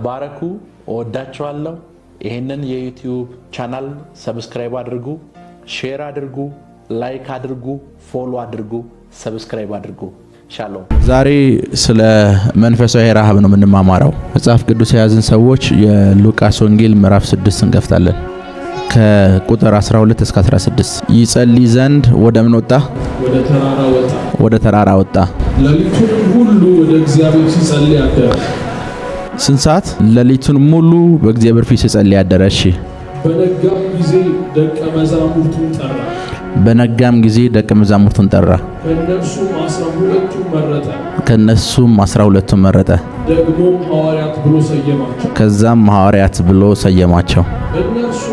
ባረኩ ወዳችኋለሁ። ይሄንን የዩቲዩብ ቻናል ሰብስክራይብ አድርጉ፣ ሼር አድርጉ፣ ላይክ አድርጉ፣ ፎሎ አድርጉ፣ ሰብስክራይብ አድርጉ። ሻሎም። ዛሬ ስለ መንፈሳዊ ረሃብ ነው የምንማማረው። መጽሐፍ ቅዱስ የያዝን ሰዎች የሉቃስ ወንጌል ምዕራፍ 6 እንከፍታለን። ከቁጥር 12 እስከ 16 ይጸልይ ዘንድ ወደ ምን ወጣ? ወደ ተራራ ወጣ። ሌሊቱን ሁሉ ወደ እግዚአብሔር ሲጸልይ አደረ። ስንት ሰዓት? ሌሊቱን ሙሉ በእግዚአብሔር ፊት ሲጸልይ አደረ። እሺ። በነጋም ጊዜ ደቀ መዛሙርቱን ጠራ። ከነሱም 12ቱን መረጠ። ደግሞም ሐዋርያት ብሎ ሰየማቸው። ከዛም ሐዋርያት ብሎ ሰየማቸው። እነርሱ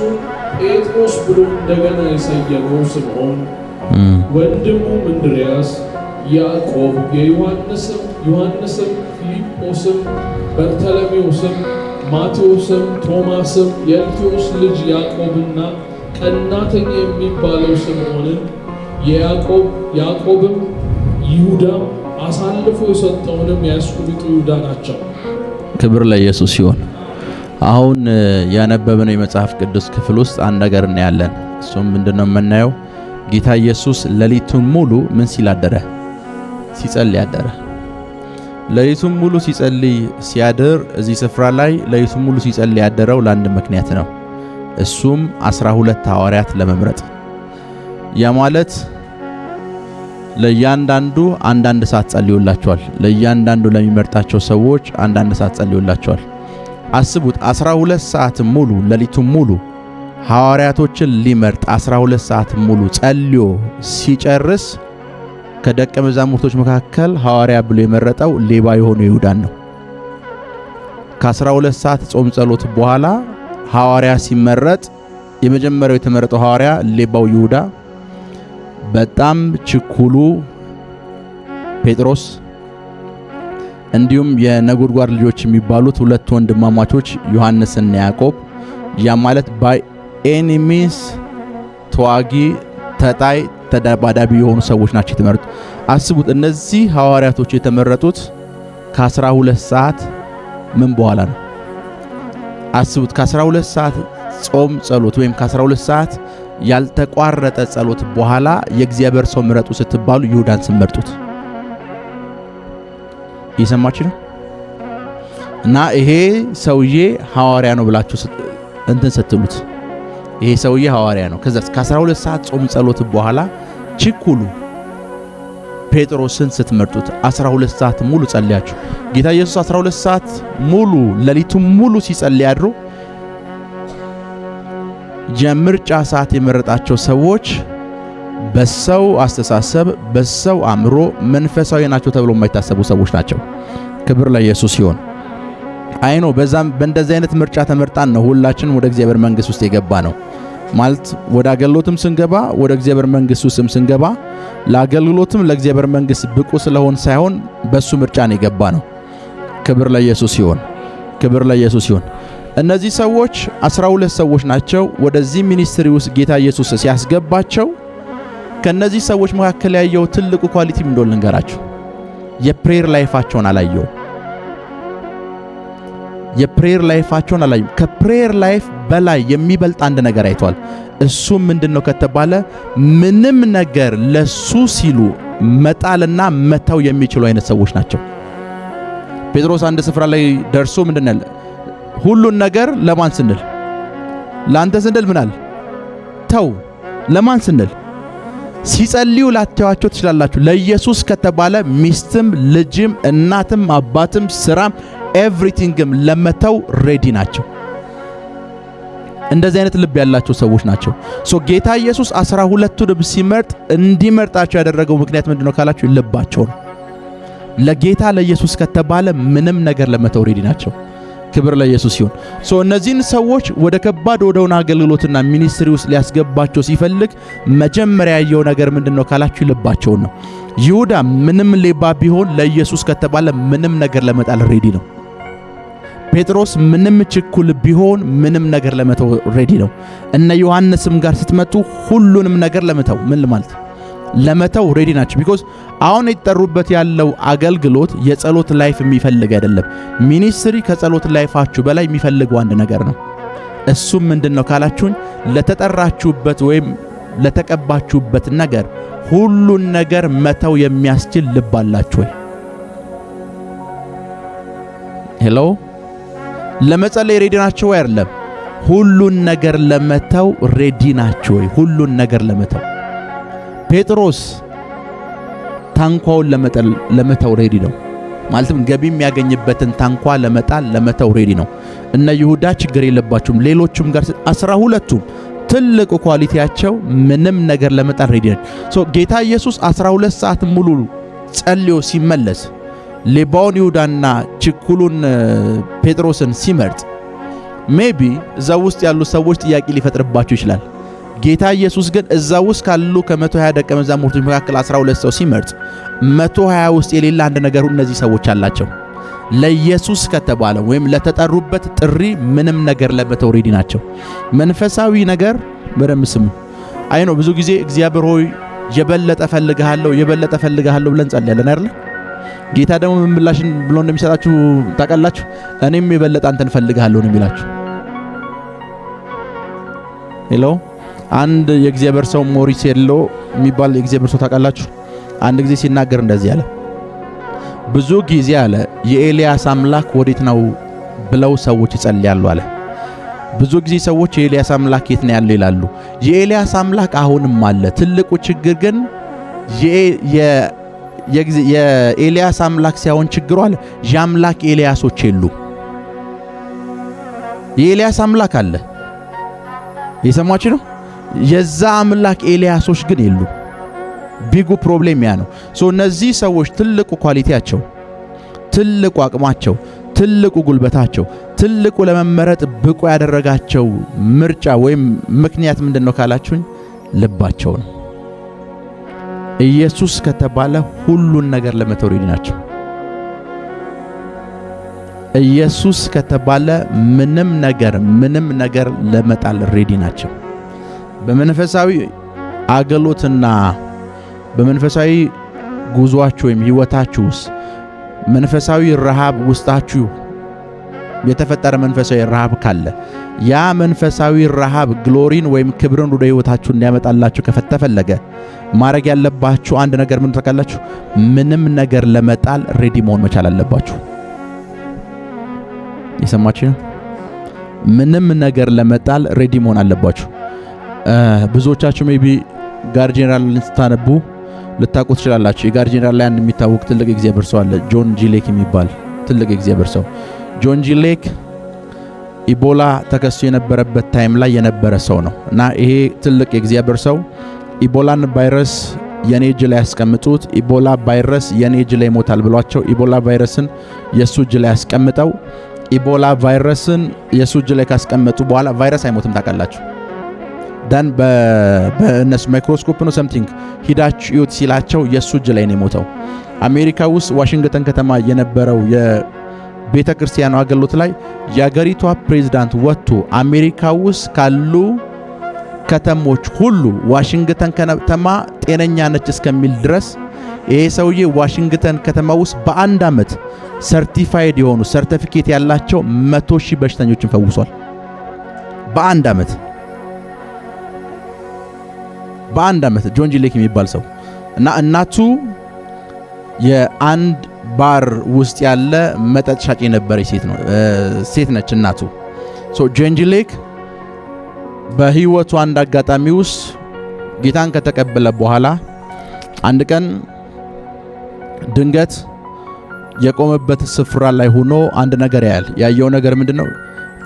ጴጥሮስ ብሎ እንደገና የሰየመው ስምዖን፣ ወንድሙም እንድርያስ፣ ያዕቆብ፣ ዮሐንስም፣ ፊልጶስም፣ በርተሎሜዎስም፣ ማቴዎስም፣ ቶማስም፣ የእልፍዮስ ልጅ ያዕቆብና ቀናተኛ የሚባለው ስምዖንን፣ ያዕቆብም፣ ይሁዳም አሳልፎ የሰጠውንም የአስቆሮቱ ይሁዳ ናቸው። ክብር ለኢየሱስ ይሁን። አሁን ያነበብነው የመጽሐፍ ቅዱስ ክፍል ውስጥ አንድ ነገር እናያለን። እሱም ምንድነው የምናየው? ጌታ ኢየሱስ ሌሊቱን ሙሉ ምን ሲል አደረ? ሲጸልይ አደረ። ሌሊቱን ሙሉ ሲጸልይ ሲያድር እዚህ ስፍራ ላይ ሌሊቱን ሙሉ ሲጸልይ ያደረው ለአንድ ምክንያት ነው። እሱም 12 ሐዋርያት ለመምረጥ። ያ ማለት ለእያንዳንዱ አንዳንድ ሰዓት ጸልዩላቸዋል። ለእያንዳንዱ ለሚመርጣቸው ሰዎች አንዳንድ ሰዓት ጸልዩላቸዋል። አስቡት፣ 12 ሰዓት ሙሉ ሌሊቱን ሙሉ ሐዋርያቶችን ሊመርጥ 12 ሰዓት ሙሉ ጸልዮ ሲጨርስ ከደቀ መዛሙርቶች መካከል ሐዋርያ ብሎ የመረጠው ሌባ የሆነው ይሁዳን ነው። ከ12 ሰዓት ጾም ጸሎት በኋላ ሐዋርያ ሲመረጥ የመጀመሪያው የተመረጠው ሐዋርያ ሌባው ይሁዳ፣ በጣም ችኩሉ ጴጥሮስ፣ እንዲሁም የነጎድጓድ ልጆች የሚባሉት ሁለት ወንድማማቾች ዮሐንስና ያዕቆብ፣ ያ ማለት ባይ ኤኒሚስ ተዋጊ፣ ተጣይ፣ ተደባዳቢ የሆኑ ሰዎች ናቸው የተመረጡት። አስቡት፣ እነዚህ ሐዋርያቶች የተመረጡት ከ12 ሰዓት ምን በኋላ ነው? አስቡት፣ ከ12 ሰዓት ጾም ጸሎት ወይም ከ12 ሰዓት ያልተቋረጠ ጸሎት በኋላ የእግዚአብሔር ሰው ምረጡ ስትባሉ ይሁዳን ስመርጡት። እየሰማችሁ ነው? እና ይሄ ሰውዬ ሐዋርያ ነው ብላችሁ እንትን ስትሉት ይሄ ሰውዬ ሐዋርያ ነው። ከዛስ ከ12 ሰዓት ጾም ጸሎት በኋላ ችኩሉ ጴጥሮስን ስትመርጡት 12 ሰዓት ሙሉ ጸልያችሁ። ጌታ ኢየሱስ 12 ሰዓት ሙሉ ሌሊቱን ሙሉ ሲጸልይ አድሮ የምርጫ ሰዓት የመረጣቸው ሰዎች በሰው አስተሳሰብ በሰው አእምሮ መንፈሳዊ ናቸው ተብሎ የማይታሰቡ ሰዎች ናቸው። ክብር ለኢየሱስ ይሁን። አይኖ በእንደዚህ አይነት ምርጫ ተመርጣን ነው ሁላችንም ወደ እግዚአብሔር መንግሥት ውስጥ የገባ ነው። ማለት ወደ አገልግሎትም ስንገባ ወደ እግዚአብሔር መንግሥት ውስጥም ስንገባ ለአገልግሎትም ለእግዚአብሔር መንግሥት ብቁ ስለሆን ሳይሆን በሱ ምርጫ ነው የገባ ነው። ክብር ለኢየሱስ ይሁን። ክብር ለኢየሱስ ይሁን። እነዚህ ሰዎች 12 ሰዎች ናቸው። ወደዚህ ሚኒስትሪ ውስጥ ጌታ ኢየሱስ ሲያስገባቸው ከነዚህ ሰዎች መካከል ያየው ትልቁ ኳሊቲ ምን እንደሆነ ልንገራችሁ። የፕሬየር ላይፋቸውን አላየው። የፕሬየር ላይፋቸውን አላየው። ከፕሬየር ላይፍ በላይ የሚበልጥ አንድ ነገር አይቷል። እሱም ምንድነው ከተባለ ምንም ነገር ለሱ ሲሉ መጣልና መተው የሚችሉ አይነት ሰዎች ናቸው። ጴጥሮስ አንድ ስፍራ ላይ ደርሶ ምንድነው ሁሉን ነገር ለማን ስንል? ላንተ ስንል ምናል ተው። ለማን ስንል? ሲጸልዩ ላታዩአቸው ትችላላችሁ። ለኢየሱስ ከተባለ ሚስትም፣ ልጅም፣ እናትም፣ አባትም፣ ስራም ኤቭሪቲንግም ለመተው ሬዲ ናቸው። እንደዚህ አይነት ልብ ያላቸው ሰዎች ናቸው። ጌታ ኢየሱስ 12ቱን ሲመርጥ እንዲመርጣቸው ያደረገው ምክንያት ምንድነው ካላችሁ ልባቸው ነው። ለጌታ ለኢየሱስ ከተባለ ምንም ነገር ለመተው ሬዲ ናቸው። ክብር ለኢየሱስ ይሁን። እነዚህን ሰዎች ወደ ከባድ ወደሆነ አገልግሎትና ሚኒስትሪ ውስጥ ሊያስገባቸው ሲፈልግ መጀመሪያ ያየው ነገር ምንድነው ካላችሁ ልባቸው ነው። ይሁዳ ምንም ሌባ ቢሆን ለኢየሱስ ከተባለ ምንም ነገር ለመጣል ሬዲ ነው። ጴጥሮስ ምንም ችኩል ቢሆን ምንም ነገር ለመተው ሬዲ ነው። እነ ዮሐንስም ጋር ስትመጡ ሁሉንም ነገር ለመተው ምን ማለት ለመተው ሬዲ ናቸው። ቢኮዝ አሁን የተጠሩበት ያለው አገልግሎት የጸሎት ላይፍ የሚፈልግ አይደለም። ሚኒስትሪ ከጸሎት ላይፋችሁ በላይ የሚፈልገው አንድ ነገር ነው። እሱም ምንድነው ካላችሁኝ፣ ለተጠራችሁበት ወይም ለተቀባችሁበት ነገር ሁሉን ነገር መተው የሚያስችል ልብ አላችሁ ወይ? ሄሎ፣ ለመጸለይ ሬዲ ናችሁ ወይ? አይደለም፣ ሁሉን ነገር ለመተው ሬዲ ናችሁ ወይ? ሁሉን ነገር ለመተው ጴጥሮስ ታንኳውን ለመተው ሬዲ ነው። ማለትም ገቢ የሚያገኝበትን ታንኳ ለመተው ሬዲ ነው። እነ ይሁዳ ችግር የለባቸውም። ሌሎቹም ጋር 12ቱም ትልቁ ኳሊቲያቸው ምንም ነገር ለመጣል ሬዲ ናቸው። ጌታ ኢየሱስ 12 ሰዓት ሙሉ ጸልዮ ሲመለስ ሌባውን ይሁዳና ችኩሉን ጴጥሮስን ሲመርጥ ሜቢ እዛ ውስጥ ያሉ ሰዎች ጥያቄ ሊፈጥርባቸው ይችላል። ጌታ ኢየሱስ ግን እዛ ውስጥ ካሉ ከ120 ደቀ መዛሙርቶች መካከል 12 ሰው ሲመርጥ 120 ውስጥ የሌለ አንድ ነገር እነዚህ ሰዎች አላቸው። ለኢየሱስ ከተባለ ወይም ለተጠሩበት ጥሪ ምንም ነገር ለመተው ሬዲ ናቸው። መንፈሳዊ ነገር በደንብ ስሙ። አይ ነው ብዙ ጊዜ እግዚአብሔር ሆይ የበለጠ ፈልግሃለሁ ብለን ጸልያለን አይደል? ጌታ ደግሞ ምን ምላሽ ብሎ እንደሚሰጣችሁ ታውቃላችሁ? እኔም የበለጠ አንተን ፈልግሃለሁ ነው የሚላችሁ። ሄሎ፣ አንድ የእግዚአብሔር ሰው ሞሪስ ሄሎ የሚባል የእግዚአብሔር ሰው ታውቃላችሁ? አንድ ጊዜ ሲናገር እንደዚህ አለ። ብዙ ጊዜ አለ የኤልያስ አምላክ ወዴት ነው ብለው ሰዎች ይጸልያሉ አለ። ብዙ ጊዜ ሰዎች የኤልያስ አምላክ የት ነው ያለው ይላሉ። የኤልያስ አምላክ አሁንም አለ። ትልቁ ችግር ግን የኤልያስ አምላክ ሳይሆን ችግሩ አለ የአምላክ ኤልያሶች የሉ። የኤልያስ አምላክ አለ፣ የሰማችሁ ነው። የዛ አምላክ ኤልያሶች ግን የሉ። ቢጉ ፕሮብሌም ያ ነው። እነዚህ ሰዎች ትልቁ ኳሊቲያቸው፣ ትልቁ አቅማቸው፣ ትልቁ ጉልበታቸው፣ ትልቁ ለመመረጥ ብቁ ያደረጋቸው ምርጫ ወይም ምክንያት ምንድነው ካላችሁኝ፣ ልባቸው ነው። ኢየሱስ ከተባለ ሁሉን ነገር ለመተው ሬዲ ናቸው። ኢየሱስ ከተባለ ምንም ነገር ለመጣል ሬዲ ናቸው። በመንፈሳዊ አገልግሎትና በመንፈሳዊ ጉዟችሁ ወይም ህይወታችሁ ውስጥ መንፈሳዊ ረሃብ ውስጣችሁ የተፈጠረ መንፈሳዊ ረሃብ ካለ ያ መንፈሳዊ ረሃብ ግሎሪን ወይም ክብርን ወደ ህይወታችሁ እንዲያመጣላችሁ ከተፈለገ ማድረግ ያለባችሁ አንድ ነገር ምን ታውቃላችሁ? ምንም ነገር ለመጣል ሬዲ መሆን መቻል አለባችሁ። የሰማችሁ ነው? ምንም ነገር ለመጣል ሬዲ መሆን አለባችሁ። ብዙዎቻችሁ ሜቢ ጋር ጄኔራልን ስታነቡ ልታውቁት ትችላላችሁ። የጋር ጄኔራል ላይ አንድ የሚታወቅ ትልቅ የእግዚአብሔር ሰው አለ፣ ጆን ጂ ሌክ የሚባል ትልቅ የእግዚአብሔር ሰው። ጆን ጂ ሌክ ኢቦላ ተከስቶ የነበረበት ታይም ላይ የነበረ ሰው ነው እና ይሄ ትልቅ የእግዚአብሔር ሰው ኢቦላን ቫይረስ የኔ እጅ ላይ ያስቀምጡት፣ ኢቦላ ቫይረስ የኔ እጅ ላይ ይሞታል ብሏቸው ኢቦላ ቫይረስን የሱ እጅ ላይ ያስቀምጠው፣ ኢቦላ ቫይረስን የሱ እጅ ላይ ካስቀመጡ በኋላ ቫይረስ አይሞትም ታውቃላችሁ። ዳን በእነሱ ማይክሮስኮፕ ነው ሰምቲንግ ሂዳችሁ ይዩት ሲላቸው የሱ እጅ ላይ ነው የሞተው። አሜሪካ ውስጥ ዋሽንግተን ከተማ የነበረው የቤተ ክርስቲያኑ አገልግሎት ላይ የአገሪቷ ፕሬዝዳንት ወጥቶ አሜሪካ ውስጥ ካሉ ከተሞች ሁሉ ዋሽንግተን ከተማ ጤነኛ ነች እስከሚል ድረስ ይሄ ሰውዬ ዋሽንግተን ከተማ ውስጥ በአንድ ዓመት ሰርቲፋይድ የሆኑ ሰርቲፊኬት ያላቸው 100,000 በሽተኞችን ፈውሷል። በአንድ ዓመት ጆን ጂ ሌክ የሚባል ሰው እና እናቱ የአንድ ባር ውስጥ ያለ መጠጥ ሻጭ የነበረች ሴት ነች እናቱ። ጆን ጂ ሌክ በህይወቱ አንድ አጋጣሚ ውስጥ ጌታን ከተቀበለ በኋላ አንድ ቀን ድንገት የቆመበት ስፍራ ላይ ሆኖ አንድ ነገር ያያል። ያየው ነገር ምንድነው?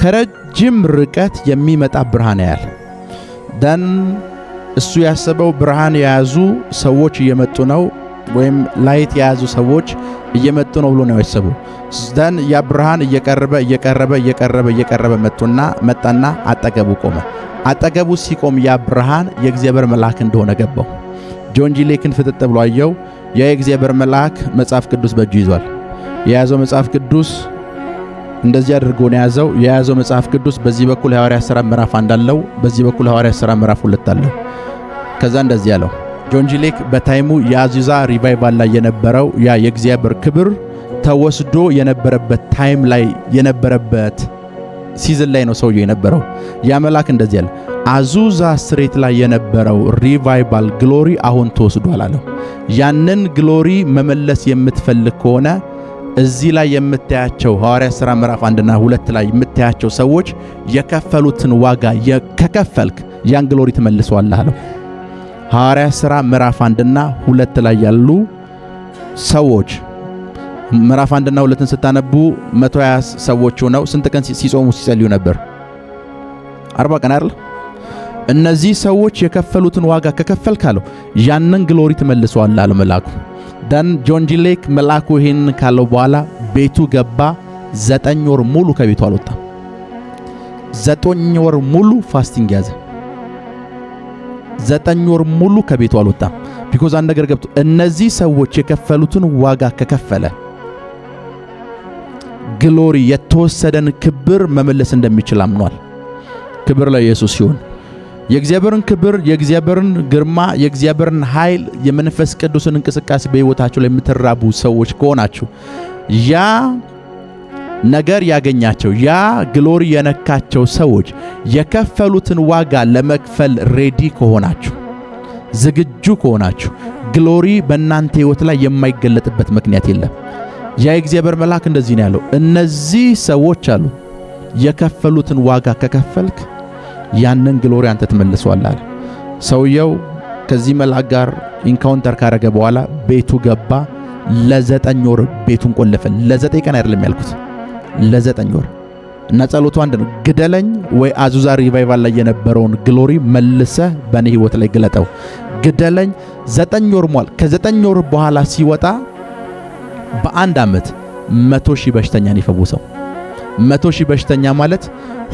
ከረጅም ርቀት የሚመጣ ብርሃን ያያል። ደን እሱ ያሰበው ብርሃን የያዙ ሰዎች እየመጡ ነው ወይም ላይት የያዙ ሰዎች እየመጡ ነው ብሎ ነው ያሰበው። ደን ያ ብርሃን እየቀረበ መጣና አጠገቡ ቆመ። አጠገቡ ሲቆም ያ ብርሃን የእግዚአብሔር መልአክ እንደሆነ ገባው። ጆን ጂ ሌክን ፍጥጥ ብሎ አየው። ያ የእግዚአብሔር መልአክ መጽሐፍ ቅዱስ በእጁ ይዟል። የያዘው መጽሐፍ ቅዱስ እንደዚህ አድርጎ ነው የያዘው መጽሐፍ ቅዱስ በዚህ በኩል ሐዋርያት ሥራ ምዕራፍ 1 አለው፣ በዚህ በኩል ሐዋርያት ሥራ ምዕራፍ 2 አለው። ከዛ እንደዚህ ያለው ጆን ጂ ሌክ በታይሙ የአዙዛ ሪቫይቫል ላይ የነበረው ያ የእግዚአብሔር ክብር ተወስዶ የነበረበት ታይም ላይ የነበረበት ሲዝን ላይ ነው ሰውየው የነበረው። ያ መልአክ እንደዚህ ያለ አዙዛ ስትሬት ላይ የነበረው ሪቫይቫል ግሎሪ አሁን ተወስዷል አለው። ያንን ግሎሪ መመለስ የምትፈልግ ከሆነ እዚህ ላይ የምታያቸው ሐዋርያት ሥራ ምዕራፍ 1 እና 2 ላይ የምታያቸው ሰዎች የከፈሉትን ዋጋ ከከፈልክ ያን ግሎሪ ትመልሰዋለህ አለው። ሐዋርያት ሥራ ምዕራፍ 1 እና 2 ላይ ያሉ ሰዎች ምዕራፍ 1 እና 2ን ስታነቡ 120 ሰዎች ሆነው ስንት ቀን ሲጾሙ ሲጸልዩ ነበር? 40 ቀን አይደል? እነዚህ ሰዎች የከፈሉትን ዋጋ ከከፈልክ አለው ያንን ግሎሪ ትመልሰዋለህ አለ መልአኩ። ዳን ጆን ጂ ሌክ መልአኩ ይሄን ካለው በኋላ ቤቱ ገባ። 9 ወር ሙሉ ከቤቱ አልወጣም። 9 ወር ሙሉ ፋስቲንግ ያዘ። 9 ወር ሙሉ ከቤቱ አልወጣም። ቢኮዝ አንድ ነገር ገብቶ እነዚህ ሰዎች የከፈሉትን ዋጋ ከከፈለ ግሎሪ የተወሰደን ክብር መመለስ እንደሚችል አምኗል። ክብር ለኢየሱስ ይሁን። የእግዚአብሔርን ክብር፣ የእግዚአብሔርን ግርማ፣ የእግዚአብሔርን ኃይል፣ የመንፈስ ቅዱስን እንቅስቃሴ በሕይወታችሁ ላይ የምትራቡ ሰዎች ከሆናችሁ ያ ነገር ያገኛቸው ያ ግሎሪ የነካቸው ሰዎች የከፈሉትን ዋጋ ለመክፈል ሬዲ ከሆናችሁ ዝግጁ ከሆናችሁ ግሎሪ በእናንተ ሕይወት ላይ የማይገለጥበት ምክንያት የለም። ያ የእግዚአብሔር መልአክ እንደዚህ ነው ያለው፣ እነዚህ ሰዎች አሉ የከፈሉትን ዋጋ ከከፈልክ ያንን ግሎሪ አንተ ትመልሰዋለህ አለ። ሰውየው ከዚህ መልአክ ጋር ኢንካውንተር ካረገ በኋላ ቤቱ ገባ። ለ9 ወር ቤቱን ቆለፈ። ለ9 ቀን አይደለም ያልኩት፣ ለ9 ወር እና ጸሎቱ አንድ ነው። ግደለኝ ወይ አዙዛ ሪቫይቫል ላይ የነበረውን ግሎሪ መልሰህ በእኔ ሕይወት ላይ ግለጠው። ግደለኝ። 9 ወር ሟል። ከ9 ወር በኋላ ሲወጣ በአንድ ዓመት 100,000 በሽተኛን ይፈውሰው። 100,000 በሽተኛ ማለት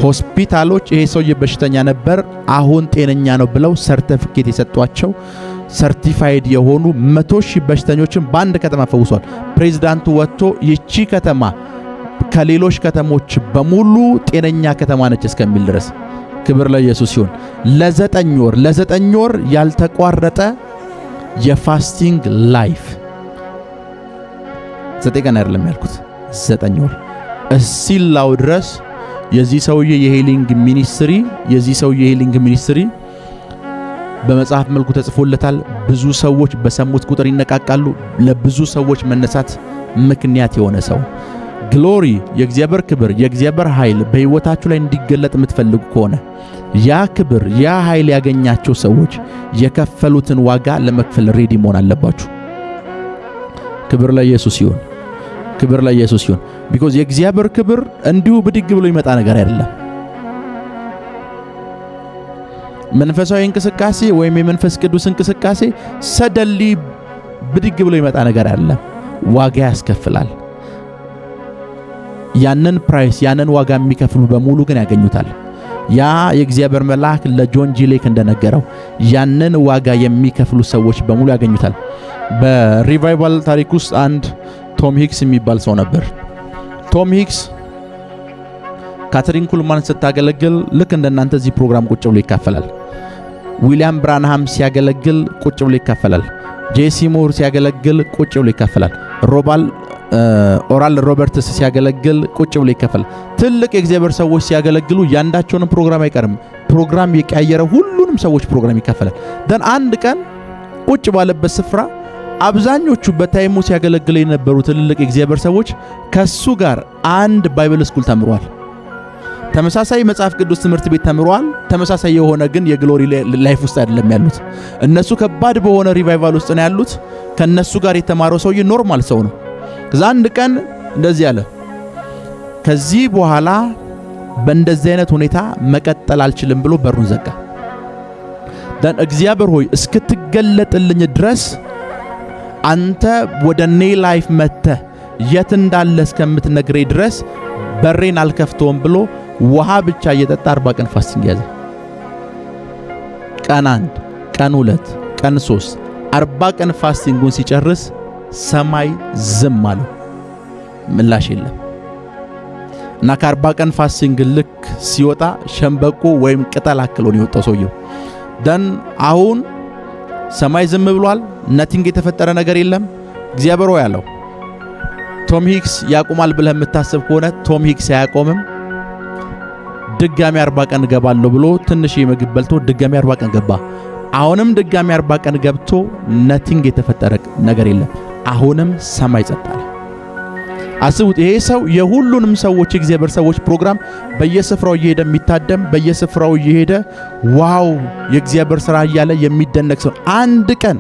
ሆስፒታሎች ይሄ ሰውዬ በሽተኛ ነበር አሁን ጤነኛ ነው ብለው ሰርቲፊኬት የሰጧቸው ሰርቲፋይድ የሆኑ 100,000 በሽተኞችን በአንድ ከተማ ፈውሷል። ፕሬዝዳንቱ ወጥቶ ይቺ ከተማ ከሌሎች ከተሞች በሙሉ ጤነኛ ከተማ ነች እስከሚል ድረስ። ክብር ለኢየሱስ ይሁን። ለ9 ወር ያልተቋረጠ የፋስቲንግ ላይፍ 9 ቀን አይደለም ያልኩት 9 ወር እስቲላው ድረስ የዚህ ሰውዬ የሄሊንግ ሚኒስትሪ በመጽሐፍ መልኩ ተጽፎለታል። ብዙ ሰዎች በሰሙት ቁጥር ይነቃቃሉ። ለብዙ ሰዎች መነሳት ምክንያት የሆነ ሰው። ግሎሪ፣ የእግዚአብሔር ክብር፣ የእግዚአብሔር ኃይል በሕይወታችሁ ላይ እንዲገለጥ የምትፈልጉ ከሆነ ያ ክብር ያ ኃይል ያገኛቸው ሰዎች የከፈሉትን ዋጋ ለመክፈል ሬዲ መሆን አለባችሁ። ክብር ለኢየሱስ ይሁን። ክብር ለኢየሱስ ይሁን። ቢኮዝ የእግዚአብሔር ክብር እንዲሁ ብድግ ብሎ ይመጣ ነገር አይደለም። መንፈሳዊ እንቅስቃሴ ወይም የመንፈስ ቅዱስ እንቅስቃሴ ሰደሊ ብድግ ብሎ ይመጣ ነገር አይደለም። ዋጋ ያስከፍላል። ያንን ፕራይስ ያንን ዋጋ የሚከፍሉ በሙሉ ግን ያገኙታል። ያ የእግዚአብሔር መልአክ ለጆን ጂ ሌክ እንደነገረው ያንን ዋጋ የሚከፍሉ ሰዎች በሙሉ ያገኙታል። በሪቫይቫል ታሪክ ውስጥ አንድ ቶም ሂክስ የሚባል ሰው ነበር። ቶም ሂክስ ካትሪን ኩልማን ስታገለግል ልክ እንደናንተ እዚህ ፕሮግራም ቁጭ ብሎ ይካፈላል። ዊሊያም ብራንሃም ሲያገለግል ቁጭ ብሎ ይካፈላል። ጄሲ ሙር ሲያገለግል ቁጭ ብሎ ይካፈላል። ኦራል ሮበርትስ ሲያገለግል ቁጭ ብሎ ይካፈላል። ትልቅ የእግዚአብሔር ሰዎች ሲያገለግሉ ያንዳቸውን ፕሮግራም አይቀርም። ፕሮግራም የቀያየረ ሁሉንም ሰዎች ፕሮግራም ይካፈላል። ደን አንድ ቀን ቁጭ ባለበት ስፍራ አብዛኞቹ በታይሙ ሲያገለግሉ የነበሩ ትልልቅ የእግዚአብሔር ሰዎች ከሱ ጋር አንድ ባይብል ስኩል ተምሯል። ተመሳሳይ መጽሐፍ ቅዱስ ትምህርት ቤት ተምሯል። ተመሳሳይ የሆነ ግን የግሎሪ ላይፍ ውስጥ አይደለም ያሉት። እነሱ ከባድ በሆነ ሪቫይቫል ውስጥ ነው ያሉት። ከነሱ ጋር የተማረው ሰውዬ ኖርማል ሰው ነው። ከዛ አንድ ቀን እንደዚህ አለ፣ ከዚህ በኋላ በእንደዚህ አይነት ሁኔታ መቀጠል አልችልም ብሎ በሩን ዘጋ። ደን እግዚአብሔር ሆይ እስክትገለጥልኝ ድረስ አንተ ወደ እኔ ላይፍ መጥተህ የት እንዳለ እስከምትነግረኝ ድረስ በሬን አልከፍተውም ብሎ ውሃ ብቻ እየጠጣ 40 ቀን ፋስቲንግ ያዘ። ቀን 1 ቀን 2 ቀን 3 40 ቀን ፋስቲንጉን ሲጨርስ ሰማይ ዝም አለው፣ ምላሽ የለም። እና ከ40 ቀን ፋስቲንግ ልክ ሲወጣ ሸምበቆ ወይም ቅጠል አክሎ ነው የወጣው ሰውየው። ደን አሁን ሰማይ ዝም ብሏል። ነቲንግ የተፈጠረ ነገር የለም። እግዚአብሔር ሆይ ያለው ቶም ሂክስ ያቆማል ብለህ የምታስብ ከሆነ ቶም ሂክስ አያቆምም። ድጋሚ 40 ቀን ገባለሁ ብሎ ትንሽ ምግብ በልቶ ድጋሚ 40 ቀን ገባ። አሁንም ድጋሚ 40 ቀን ገብቶ ነቲንግ የተፈጠረ ነገር የለም። አሁንም ሰማይ ጸጥ አለ። አስቡት፣ ይሄ ሰው የሁሉንም ሰዎች የእግዚአብሔር ሰዎች ፕሮግራም በየስፍራው እየሄደ የሚታደም በየስፍራው እየሄደ ዋው የእግዚአብሔር ሥራ እያለ የሚደነቅ ሰው አንድ ቀን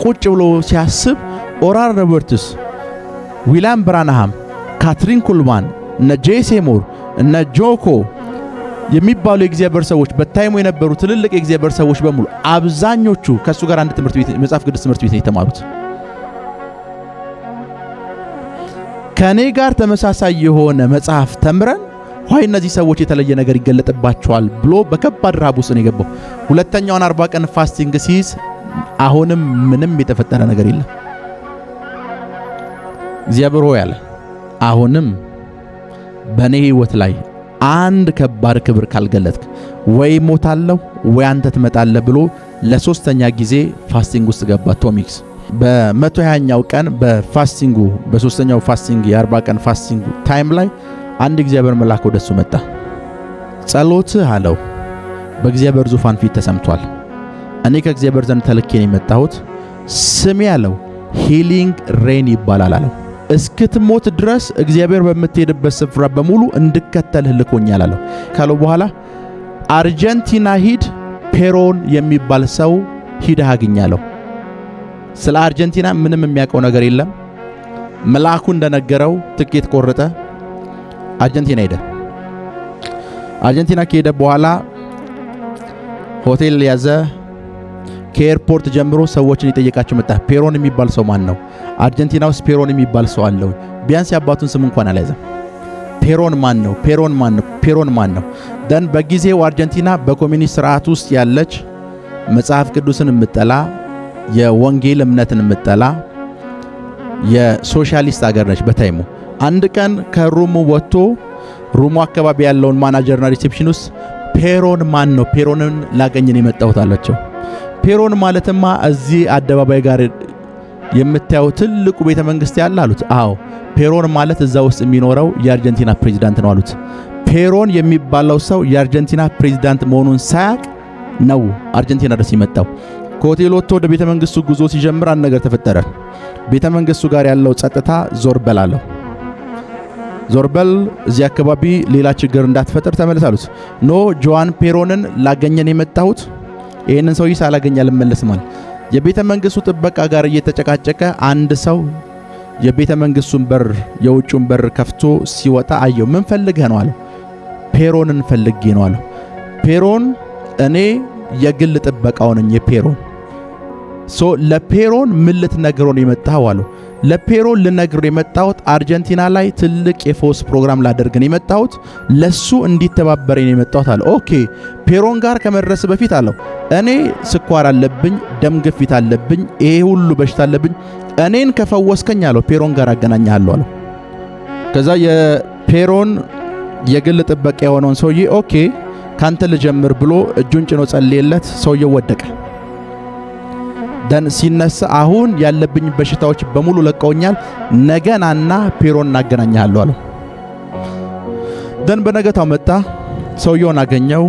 ቁጭ ብሎ ሲያስብ ኦራል ሮበርትስ፣ ዊሊያም ብራንሃም፣ ካትሪን ኩልማን፣ እነ ጄሴ ሙር፣ እነ ጆኮ የሚባሉ የእግዚአብሔር ሰዎች በታይሙ የነበሩ ትልልቅ የእግዚአብሔር ሰዎች በሙሉ አብዛኞቹ ከሱ ጋር አንድ ትምህርት ቤት መጽሐፍ ቅዱስ ትምህርት ቤት የተማሩት ከኔ ጋር ተመሳሳይ የሆነ መጽሐፍ ተምረን ሆይ እነዚህ ሰዎች የተለየ ነገር ይገለጥባቸዋል ብሎ በከባድ ረሃብ ውስጥ ነው የገባው። ሁለተኛውን 40 ቀን ፋስቲንግ ሲይዝ አሁንም ምንም የተፈጠረ ነገር የለም። እግዚአብሔር ሆይ አለ አሁንም በኔ ሕይወት ላይ አንድ ከባድ ክብር ካልገለጥክ ወይ ሞታለሁ ወይ አንተ ትመጣለህ ብሎ ለሶስተኛ ጊዜ ፋስቲንግ ውስጥ ገባ ቶም ሂክስ። በ120ኛው ቀን በፋስቲንጉ በሶስተኛው ፋስቲንግ የ40 ቀን ፋስቲንግ ታይም ላይ አንድ እግዚአብሔር መልአክ ወደሱ መጣ። ጸሎትህ አለው በእግዚአብሔር ዙፋን ፊት ተሰምቷል። እኔ ከእግዚአብሔር ዘንድ ተልኬ ነው የመጣሁት። ስሜ አለው ሂሊንግ ሬን ይባላል አለው። እስክትሞት ድረስ እግዚአብሔር በምትሄድበት ስፍራ በሙሉ እንድከተልህ ልኮኛል አለው። ካለው በኋላ አርጀንቲና ሂድ፣ ፔሮን የሚባል ሰው ሂደህ አግኛለሁ። ስለ አርጀንቲና ምንም የሚያውቀው ነገር የለም። መልአኩ እንደነገረው ትኬት ቆረጠ፣ አርጀንቲና ሄደ። አርጀንቲና ከሄደ በኋላ ሆቴል ያዘ። ከኤርፖርት ጀምሮ ሰዎችን ይጠይቃቸው መጣ። ፔሮን የሚባል ሰው ማን ነው? አርጀንቲና ውስጥ ፔሮን የሚባል ሰው አለው? ቢያንስ የአባቱን ስም እንኳን አልያዘም። ፔሮን ማን ነው? ፔሮን ማን ነው? ፔሮን ማን ነው? ደን በጊዜው አርጀንቲና በኮሚኒስት ስርዓት ውስጥ ያለች መጽሐፍ ቅዱስን የምጠላ የወንጌል እምነትን የምጠላ የሶሻሊስት ሀገር ነች በታይሙ። አንድ ቀን ከሩሙ ወጥቶ ሩሙ አካባቢ ያለውን ማናጀርና ሪሴፕሽን ውስጥ ፔሮን ማን ነው? ፔሮንን ላገኝን የመጣሁት አላቸው። ፔሮን ማለትማ እዚህ አደባባይ ጋር የምታየው ትልቁ ቤተ መንግስት ያለ አሉት። አዎ ፔሮን ማለት እዛ ውስጥ የሚኖረው የአርጀንቲና ፕሬዝዳንት ነው አሉት። ፔሮን የሚባለው ሰው የአርጀንቲና ፕሬዝዳንት መሆኑን ሳያቅ ነው አርጀንቲና ድረስ የመጣው። ከሆቴል ወጥቶ ወደ ቤተ መንግስቱ ጉዞ ሲጀምር አንድ ነገር ተፈጠረ። ቤተ መንግስቱ ጋር ያለው ጸጥታ ዞር በል አለው። ዞር በል፣ እዚህ አካባቢ ሌላ ችግር እንዳትፈጠር ተመለስ አሉት። ኖ ጆዋን ፔሮንን ላገኘን የመጣሁት ይህንን ሰውዬ ሳላገኝ አልመለስም አለ። የቤተ መንግስቱ ጥበቃ ጋር እየተጨቃጨቀ አንድ ሰው የቤተ መንግስቱን በር የውጭውን በር ከፍቶ ሲወጣ አየው። ምን ፈልገህ ነው አለው። ፔሮንን ፈልጌ ነው አለው። ፔሮን እኔ የግል ጥበቃው ነኝ የፔሮን ለፔሮን ምን ልትነግረው ነው የመጣው አለው። ለፔሮን ልነግረው የመጣሁት አርጀንቲና ላይ ትልቅ የፎስ ፕሮግራም ላደርግ ነው የመጣሁት፣ ለሱ እንዲተባበረኝ ነው የመጣሁት አለ። ኦኬ ፔሮን ጋር ከመድረስ በፊት አለው እኔ ስኳር አለብኝ፣ ደም ግፊት አለብኝ፣ ይሄ ሁሉ በሽታ አለብኝ፣ እኔን ከፈወስከኝ አለው ፔሮን ጋር አገናኛለሁ አለው። ከዛ የፔሮን የግል ጥበቃ የሆነውን ሰውዬ ኦኬ ካንተ ልጀምር ብሎ እጁን ጭኖ ጸልየለት ሰውየው ወደቀ። ደን ሲነሳ አሁን ያለብኝ በሽታዎች በሙሉ ለቀውኛል፣ ነገናና ፔሮን እናገናኛለሁ አለው። ደን በነገታው መጣ፣ ሰውየውን አገኘው።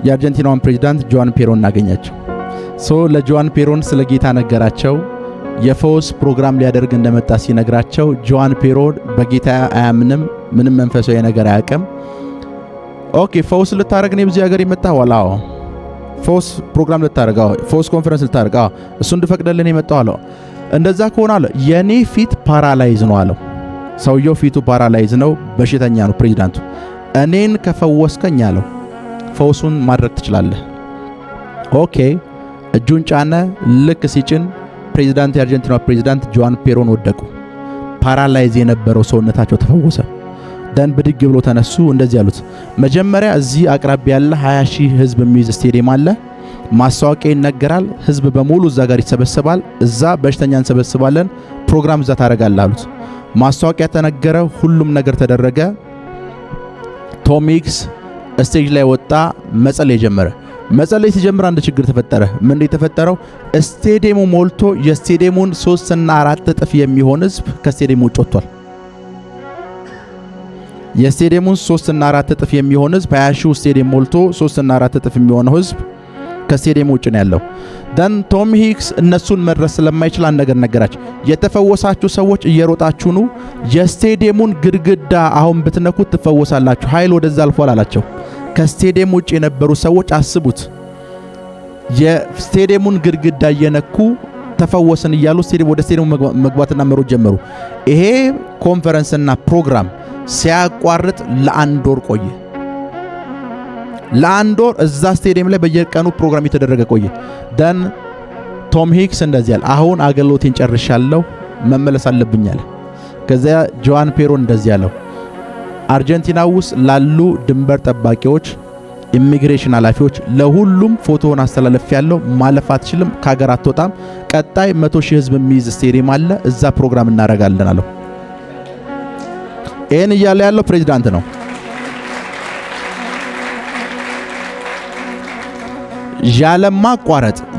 የአርጀንቲናውን ፕሬዝዳንት ጆዋን ፔሮን አገኛቸው። ለጆዋን ፔሮን ስለ ጌታ ነገራቸው። የፈውስ ፕሮግራም ሊያደርግ እንደመጣ ሲነግራቸው ጆዋን ፔሮን በጌታ አያምንም፣ ምንም መንፈሳዊ ነገር አያውቅም። ኦኬ ፈውስ ልታረግ ነው በዚህ ሀገር የመጣው አለው። ፈውስ ፕሮግራም ልታረግ፣ ፈውስ ኮንፈረንስ ልታረግ፣ እሱ እንድፈቅደልን የመጣው አለው። እንደዛ ከሆነ አለ የኔ ፊት ፓራላይዝ ነው አለው። ሰውየው ፊቱ ፓራላይዝ ነው፣ በሽተኛ ነው ፕሬዝዳንቱ። እኔን ከፈወስከኝ አለው ፈውሱን ማድረግ ትችላለህ። ኦኬ እጁን ጫነ። ልክ ሲጭን ፕሬዝዳንት የአርጀንቲና ፕሬዝዳንት ጆዋን ፔሮን ወደቁ። ፓራላይዝ የነበረው ሰውነታቸው ተፈወሰ። ደን ብድግ ብሎ ተነሱ። እንደዚህ ያሉት መጀመሪያ እዚህ አቅራቢያ ያለ 20,000 ህዝብ የሚይዝ ስቴዲየም አለ፣ ማስታወቂያ ይነገራል፣ ህዝብ በሙሉ እዛ ጋር ይሰበሰባል፣ እዛ በሽተኛ እንሰበስባለን፣ ፕሮግራም እዛ ታረጋለህ አሉት። ማስታወቂያ ተነገረ፣ ሁሉም ነገር ተደረገ። ቶም ሂክስ ስቴጅ ላይ ወጣ፣ መጸለይ ጀመረ። መጸለይ ሲጀምር አንድ ችግር ተፈጠረ። ምን የተፈጠረው? ስቴዲየሙ ሞልቶ የስቴዲየሙን 3 እና 4 እጥፍ የሚሆን ህዝብ ከስቴዲየሙ ውጭ ወጥቷል። የስቴዲየሙን 3 እና 4 እጥፍ የሚሆን ህዝብ 20 ሺህ ስቴዲየም ሞልቶ 3 እና 4 እጥፍ የሚሆነው ህዝብ ከስቴዲየሙ ውጭ ነው ያለው። ደን ቶም ሂክስ እነሱን መድረስ ስለማይችል አንድ ነገር ነገራቸው። የተፈወሳችሁ ሰዎች እየሮጣችሁ ነው፣ የስቴዲየሙን ግድግዳ አሁን ብትነኩት ትፈወሳላችሁ፣ ኃይል ወደዛ አልፏል አላቸው። ከስቴዲየም ውጭ የነበሩ ሰዎች አስቡት፣ የስቴዲየሙን ግድግዳ እየነኩ ተፈወስን እያሉ ወደ ስቴዲየሙ መግባትና መሮጥ ጀመሩ። ይሄ ኮንፈረንስና ፕሮግራም ሲያቋርጥ ለ1 ወር ቆየ። ለ1 ወር እዛ ስቴዲየም ላይ በየቀኑ ፕሮግራም የተደረገ ቆየ። ደን ቶም ሂክስ እንደዚህ ያለ አሁን አገልግሎቴን ጨርሻለሁ መመለስ አለብኝ አለ። ከዚያ ጆዋን ፔሮ እንደዚህ ያለው አርጀንቲና ውስጥ ላሉ ድንበር ጠባቂዎች፣ ኢሚግሬሽን ኃላፊዎች ለሁሉም ፎቶውን አስተላለፍ ያለው ማለፍ አትችልም፣ ከሀገር አትወጣም፣ ቀጣይ 100 ሺህ ህዝብ የሚይዝ ስቴዲየም አለ፣ እዛ ፕሮግራም እናደርጋለን አለው። ይህን እያለ ያለው ፕሬዚዳንት ነው።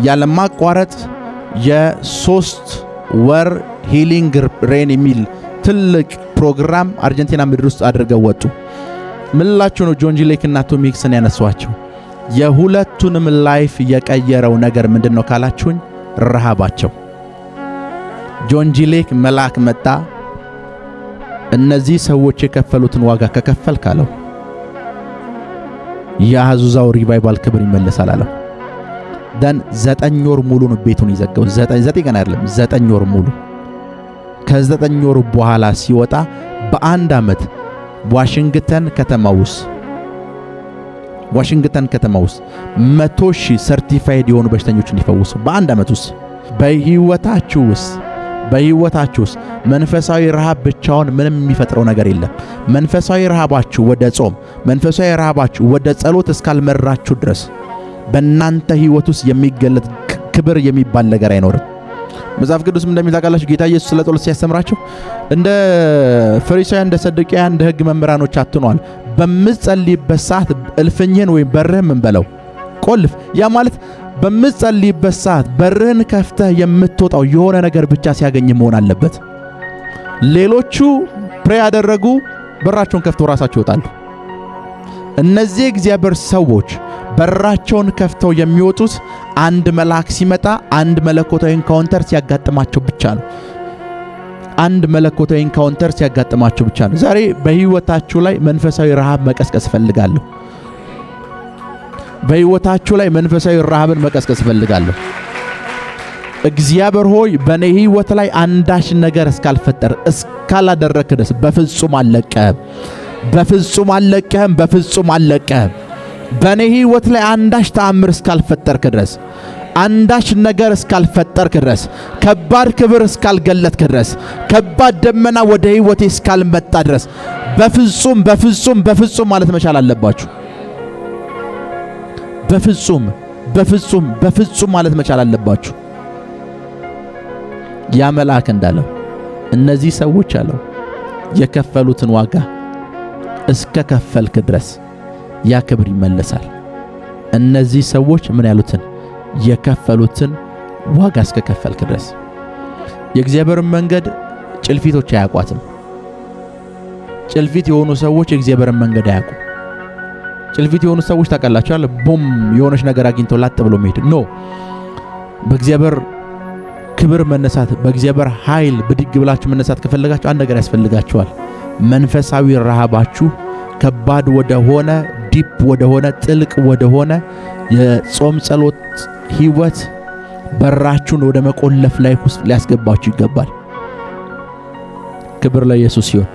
ያለማቋረጥ የ3 ወር ሂሊንግ ሬን የሚል ትልቅ ፕሮግራም አርጀንቲና ምድር ውስጥ አድርገው ወጡ። ምንላችሁ ነው ጆን ጂ ሌክ እና ቶም ሂክስን ያነሷቸው? የሁለቱንም ላይፍ የቀየረው ነገር ምንድነው ካላችሁኝ፣ ረሃባቸው። ጆን ጂ ሌክ መልአክ መጣ፣ እነዚህ ሰዎች የከፈሉትን ዋጋ ከከፈል ካለው የአዙዛው ሪቫይቫል ክብር ይመለሳል አለው። ደን 9 ወር ሙሉ ነው ቤቱን ይዘጋው። 9 ቀን አይደለም 9 ወር ሙሉ። ከ9 ወር በኋላ ሲወጣ በአንድ ዓመት ዋሽንግተን ከተማ ውስጥ 100 ሺህ ሰርቲፋይድ የሆኑ በሽተኞች እንዲፈወሱ በአንድ ዓመት ውስጥ። በህይወታችሁ ውስጥ መንፈሳዊ ረሃብ ብቻውን ምንም የሚፈጥረው ነገር የለም። መንፈሳዊ ረሃባችሁ ወደ ጾም፣ መንፈሳዊ ረሃባችሁ ወደ ጸሎት እስካልመራችሁ ድረስ በእናንተ ህይወት ውስጥ የሚገለጥ ክብር የሚባል ነገር አይኖርም። መጽሐፍ ቅዱስ እንደሚታወቃላችሁ ጌታ ኢየሱስ ስለ ጸሎት ሲያስተምራቸው እንደ ፈሪሳውያን፣ እንደ ሰዱቃውያን፣ እንደ ህግ መምህራኖች አትኗል። በምትጸልይበት ሰዓት እልፍኝህን ወይም በርህን ምን በለው ቆልፍ። ያ ማለት በምትጸልይበት ሰዓት በርህን ከፍተህ የምትወጣው የሆነ ነገር ብቻ ሲያገኝ መሆን አለበት። ሌሎቹ ፕሬ ያደረጉ በራቸውን ከፍተው ራሳቸው ይወጣሉ። እነዚህ እግዚአብሔር ሰዎች በራቸውን ከፍተው የሚወጡት አንድ መልአክ ሲመጣ፣ አንድ መለኮታዊ ኢንካውንተር ሲያጋጥማቸው ብቻ ነው። አንድ መለኮታዊ ኢንካውንተር ሲያጋጥማቸው ብቻ ነው። ዛሬ በህይወታችሁ ላይ መንፈሳዊ ረሃብ መቀስቀስ ፈልጋለሁ። በህይወታችሁ ላይ መንፈሳዊ ረሃብን መቀስቀስ ፈልጋለሁ። እግዚአብሔር ሆይ በኔ ህይወት ላይ አንዳች ነገር እስካላደረክ ድረስ በፍጹም አልለቀህም። በኔ ህይወት ላይ አንዳች ተአምር እስካልፈጠርክ ድረስ፣ አንዳች ነገር እስካልፈጠርክ ድረስ፣ ከባድ ክብር እስካልገለጥክ ድረስ፣ ከባድ ደመና ወደ ህይወቴ እስካልመጣ ድረስ በፍጹም ማለት መቻል አለባችሁ። በፍጹም ማለት መቻል አለባችሁ። ያ መልአክ እንዳለው እነዚህ ሰዎች አለው የከፈሉትን ዋጋ እስከ ከፈልክ ድረስ ያ ክብር ይመለሳል። እነዚህ ሰዎች ምን ያሉትን የከፈሉትን ዋጋ እስከ ከፈልክ ድረስ። የእግዚአብሔርን መንገድ ጭልፊቶች አያውቋትም። ጭልፊት የሆኑ ሰዎች የእግዚአብሔርን መንገድ አያውቁ። ጭልፊት የሆኑ ሰዎች ታውቃላችኋል፣ ቦም የሆነች ነገር አግኝተው ላጥ ብሎ መሄድ ነው። በእግዚአብሔር ክብር መነሳት፣ በእግዚአብሔር ኃይል ብድግ ብላችሁ መነሳት ከፈለጋችሁ አንድ ነገር ያስፈልጋችኋል። መንፈሳዊ ረሃባችሁ ከባድ ወደሆነ ዲፕ ወደሆነ ጥልቅ ወደሆነ የጾም ጸሎት ህይወት በራችሁን ወደ መቆለፍ ላይ ውስጥ ሊያስገባችሁ ይገባል። ክብር ለኢየሱስ ይሁን።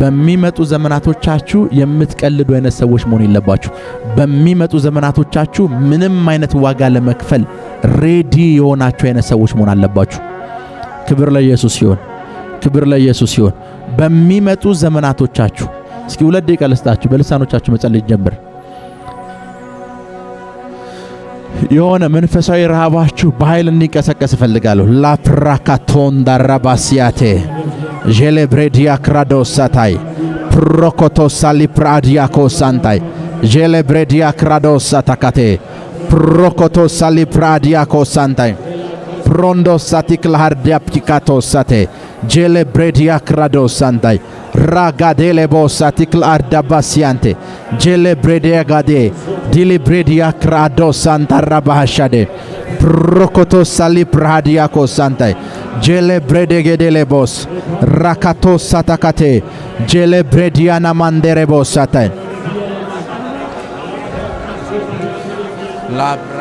በሚመጡ ዘመናቶቻችሁ የምትቀልዱ አይነት ሰዎች መሆን የለባችሁ። በሚመጡ ዘመናቶቻችሁ ምንም አይነት ዋጋ ለመክፈል ሬዲ የሆናችሁ አይነት ሰዎች መሆን አለባችሁ። ክብር ለኢየሱስ ይሁን። በሚመጡ ዘመናቶቻችሁ እስኪ 2 ደቂቃ ልስጣችሁ፣ በልሳኖቻችሁ መጸለይ ጀምር። የሆነ መንፈሳዊ ረሃባችሁ በኃይል እንዲቀሰቀስ እፈልጋለሁ። ላፕራካቶን ዳራባሲያቴ ጄሌብሬዲያ ክራዶሳታይ ፕሮኮቶሳሊ ፕራዲያኮሳንታይ ጄሌብሬዲያ ክራዶሳታካቴ ፕሮኮቶ ሳሊ ፕራዲያ ኮሳንታይ ፕሮንዶ ሳቲክል ሃርዲያ ፒካቶ ሳቴ ጄሌ ብሬዲያ ክራዶ ሳንታይ ራጋዴሌ ቦሳቲክል አርዳባሲያንቴ ጄሌ ብሬዲያ ጋዴ ዲሊ ብሬዲያ ክራዶ ሳንታራ ባሃሻዴ ፕሮኮቶ ሳሊ ፕራዲያ ኮሳንታይ ጄሌ ብሬዴ ጌዴሌ ቦስ ራካቶ ሳታካቴ ጄሌ ብሬዲያና ማንዴሬ ቦሳታይ ላብራ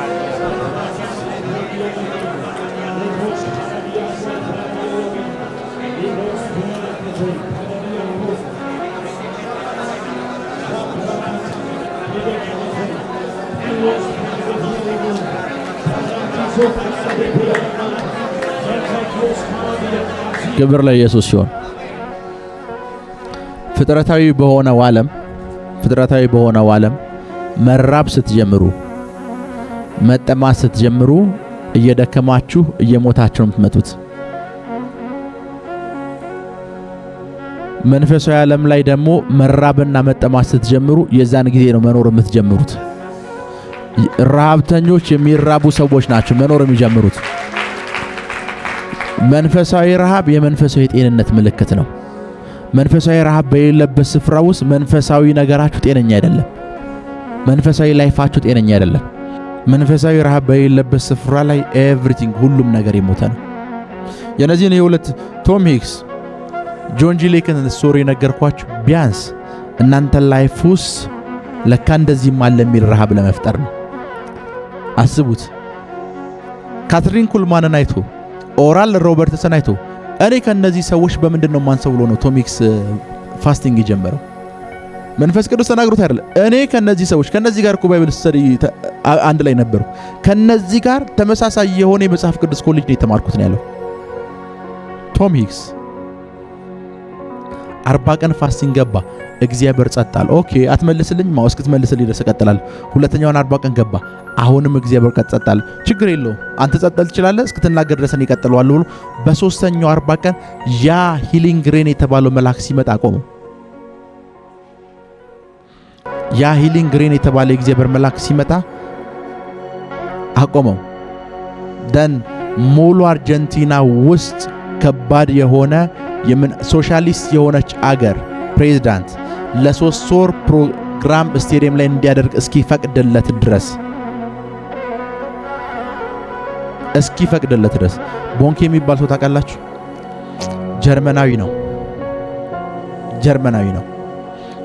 ክብር ለኢየሱስ ሲሆን ፍጥረታዊ በሆነው ዓለም መራብ ስትጀምሩ መጠማት ስትጀምሩ እየደከማችሁ እየሞታችሁ ነው የምትመጡት። መንፈሳዊ ዓለም ላይ ደግሞ መራብና መጠማት ስትጀምሩ የዛን ጊዜ ነው መኖር የምትጀምሩት። ረሃብተኞች የሚራቡ ሰዎች ናቸው መኖር የሚጀምሩት። መንፈሳዊ ረሃብ የመንፈሳዊ ጤንነት ምልክት ነው። መንፈሳዊ ረሃብ በሌለበት ስፍራ ውስጥ መንፈሳዊ ነገራችሁ ጤነኛ አይደለም። መንፈሳዊ ላይፋችሁ ጤነኛ አይደለም። መንፈሳዊ ረሃብ በሌለበት ስፍራ ላይ ኤቭሪቲንግ ሁሉም ነገር የሞተ ነው። የነዚህን የሁለት ቶም ሂክስ ጆን ጂ ሌክን ስቶሪ ነገርኳችሁ ቢያንስ እናንተ ላይፍ ውስጥ ለካ እንደዚህም አለ የሚል ረሃብ ለመፍጠር ነው። አስቡት። ካትሪን ኩልማንን አይቶ ኦራል ሮበርትሰን አይቶ እኔ ከነዚህ ሰዎች በምንድነው ማንሰው ብሎ ነው ቶም ሂክስ ፋስቲንግ የጀመረው። መንፈስ ቅዱስ ተናግሮት አይደለም። እኔ ከነዚህ ሰዎች ከነዚህ ጋር እኮ ባይብል ስተዲ አንድ ላይ ነበሩ። ከነዚህ ጋር ተመሳሳይ የሆነ የመጽሐፍ ቅዱስ ኮሌጅ ነው የተማርኩት ነው ያለው ቶም ሂክስ። 40 ቀን ፋስቲንግ ገባ። እግዚአብሔር ጸጥ አለ። ኦኬ አትመልስልኝ ማው እስክትመልስልኝ ድረስ እቀጥላለሁ። ሁለተኛውን 40 ቀን ገባ። አሁንም እግዚአብሔር ጸጥ አለ። ችግር የለውም አንተ ጸጥ ትችላለህ እስክትናገር ድረስ ይቀጥላል ብሎ በሶስተኛው 40 ቀን ያ ሂሊንግ ሬን የተባለው መልአክ ሲመጣ አቆመው። ያ ሂሊንግ ሬን የተባለ እግዚአብሔር መልአክ ሲመጣ አቆመው። ደን ሙሉ አርጀንቲና ውስጥ ከባድ የሆነ ሶሻሊስት የሆነች አገር ፕሬዝዳንት ለ3 ወር ፕሮግራም ስቴዲየም ላይ እንዲያደርግ እስኪፈቅድለት ድረስ ቦንኬ የሚባል ሰው ታውቃላችሁ? ጀርመናዊ ነው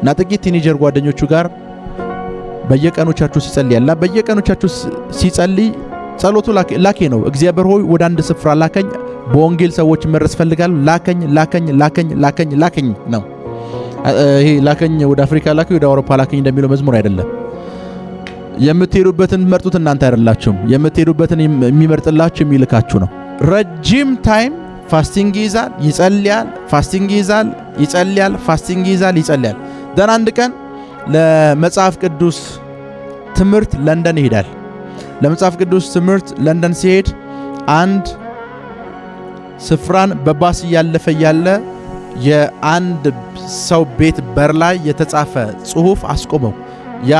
እና ጥቂት ቲኔጀር ጓደኞቹ ጋር በየቀኑ ቸርቹ ሲጸልይ ጸሎቱ ላኬ ነው። እግዚአብሔር ሆይ ወደ አንድ ስፍራ ላከኝ፣ በወንጌል ሰዎች መረስ ፈልጋለሁ፣ ላከኝ ነው። ይሄ ላከኝ ወደ አፍሪካ ላከኝ ወደ አውሮፓ ላከኝ እንደሚለው መዝሙር አይደለም። የምትሄዱበትን መርጡት እናንተ አይደላችሁም። የምትሄዱበትን የሚመርጥላችሁ የሚልካችሁ ነው። ረጅም ታይም ፋስቲንግ ይይዛል፣ ይጸልያል፣ ፋስቲንግ ይይዛል፣ ይጸልያል። ደን አንድ ቀን ለመጽሐፍ ቅዱስ ትምህርት ለንደን ይሄዳል። ለመጽሐፍ ቅዱስ ትምህርት ለንደን ሲሄድ አንድ ስፍራን በባስ እያለፈ ያለ የአንድ ሰው ቤት በር ላይ የተጻፈ ጽሑፍ አስቆመው። ያ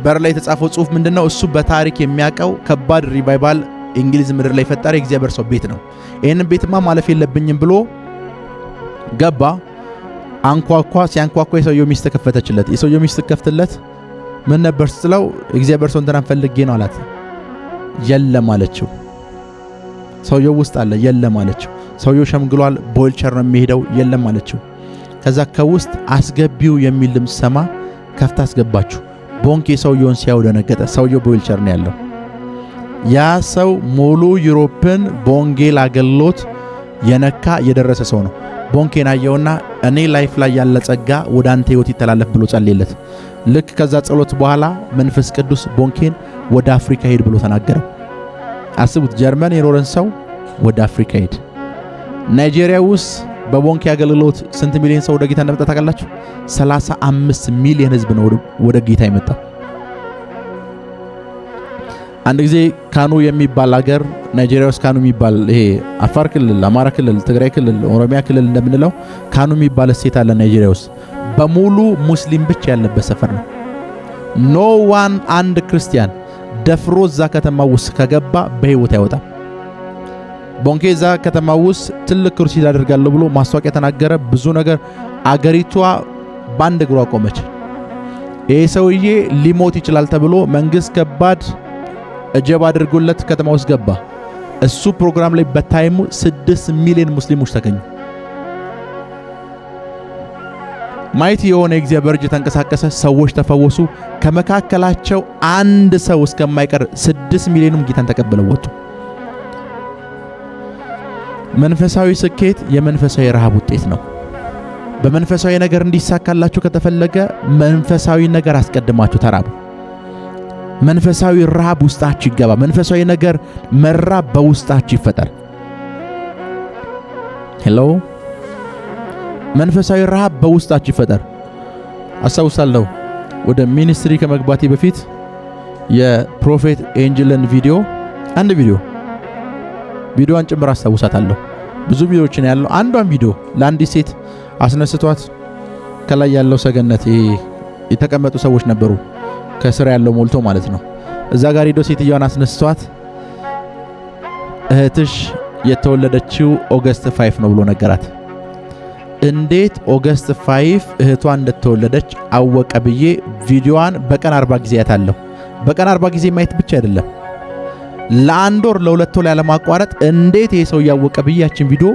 በር ላይ የተጻፈው ጽሑፍ ምንድነው? እሱ በታሪክ የሚያውቀው ከባድ ሪቫይቫል እንግሊዝ ምድር ላይ ፈጠረ የእግዚአብሔር ሰው ቤት ነው። ይህንን ቤትማ ማለፍ የለብኝም ብሎ ገባ። አንኳኳ። ሲያንኳኳ የሰውየው ሚስት ተከፈተችለት። የሰውየው ሚስት ተከፍተለት ምን ነበር ስትለው እግዚአብሔር ሰው እንተናን ፈልጌ ነው አላት። የለም አለችው። ሰውየው ውስጥ አለ። የለም አለችው። ሰውየው ሸምግሏል፣ ቦልቸር ነው የሚሄደው። የለም አለችው። ከዛ ከውስጥ አስገቢው የሚል ድምፅ ሰማ። ከፍታ አስገባችሁ። ቦንኬ ሰውየውን ሲያው ደነገጠ። ሰውየው ቦልቸር ነው ያለው። ያ ሰው ሙሉ ዩሮፕን በወንጌል አገልግሎት የነካ የደረሰ ሰው ነው። ቦንኬን አየውና እኔ ላይፍ ላይ ያለ ጸጋ ወደ አንተ ህይወት ይተላለፍ ብሎ ጸልየለት። ልክ ከዛ ጸሎት በኋላ መንፈስ ቅዱስ ቦንኬን ወደ አፍሪካ ሄድ ብሎ ተናገረው። አስቡት፣ ጀርመን የኖረን ሰው ወደ አፍሪካ ሄድ። ናይጄሪያ ውስጥ በቦንኬ አገልግሎት ስንት ሚሊዮን ሰው ወደ ጌታ እንደመጣ ታውቃላችሁ? 35 ሚሊዮን ህዝብ ነው ወደ ጌታ የመጣው። አንድ ጊዜ ካኑ የሚባል ሀገር ናይጄሪያ ውስጥ ካኑ የሚባል ይሄ አፋር ክልል፣ አማራ ክልል፣ ትግራይ ክልል፣ ኦሮሚያ ክልል እንደምንለው ካኑ የሚባል ስቴት አለ ናይጄሪያ ውስጥ። በሙሉ ሙስሊም ብቻ ያለበት ሰፈር ነው። ኖ ዋን አንድ ክርስቲያን ደፍሮ እዛ ከተማ ውስጥ ከገባ በህይወት አይወጣም። ቦንኬ እዛ ከተማ ውስጥ ትልቅ ኩርሲ ያደርጋለሁ ብሎ ማስታወቂያ ተናገረ። ብዙ ነገር አገሪቷ ባንድ እግሯ ቆመች። ይሄ ሰውዬ ሊሞት ይችላል ተብሎ መንግስት ከባድ እጀባ አድርጎለት ከተማ ውስጥ ገባ። እሱ ፕሮግራም ላይ በታይሙ 6 ሚሊዮን ሙስሊሞች ተገኙ። ማየት የሆነ የእግዚአብሔር እጅ ተንቀሳቀሰ። ሰዎች ተፈወሱ። ከመካከላቸው አንድ ሰው እስከማይቀር 6 ሚሊዮንም ጌታን ተቀብለው ወጡ። መንፈሳዊ ስኬት የመንፈሳዊ ረሃብ ውጤት ነው። በመንፈሳዊ ነገር እንዲሳካላችሁ ከተፈለገ መንፈሳዊ ነገር አስቀድማችሁ ተራቡ። መንፈሳዊ ረሃብ ውስጣችሁ ይገባ። መንፈሳዊ ነገር መራብ በውስጣችሁ ይፈጠር። ሄሎ፣ መንፈሳዊ ረሃብ በውስጣችሁ ይፈጠር። አስታውሳለሁ ወደ ሚኒስትሪ ከመግባቴ በፊት የፕሮፌት ኤንጅልን አንድ ቪዲዮዋን ጭምር አስታውሳታለሁ። ብዙ ቪዲዮዎችን ያለው አንዷን ቪዲዮ ለአንዲት ሴት አስነስቷት ከላይ ያለው ሰገነት የተቀመጡ ሰዎች ነበሩ፣ ከስራ ያለው ሞልቶ ማለት ነው። እዛ ጋር ሄዶ ሴትዮዋን አስነስቷት እህትሽ የተወለደችው ኦገስት 5 ነው ብሎ ነገራት። እንዴት ኦገስት 5 እህቷ እንደተወለደች አወቀ ብዬ ቪዲዮዋን በቀን 40 ጊዜ ያታለሁ። በቀን 40 ጊዜ ማየት ብቻ አይደለም፣ ለአንድ ወር ለሁለት ወር ያለማቋረጥ እንዴት ይሄ ሰው ያወቀ ብዬ ያችን ቪዲዮ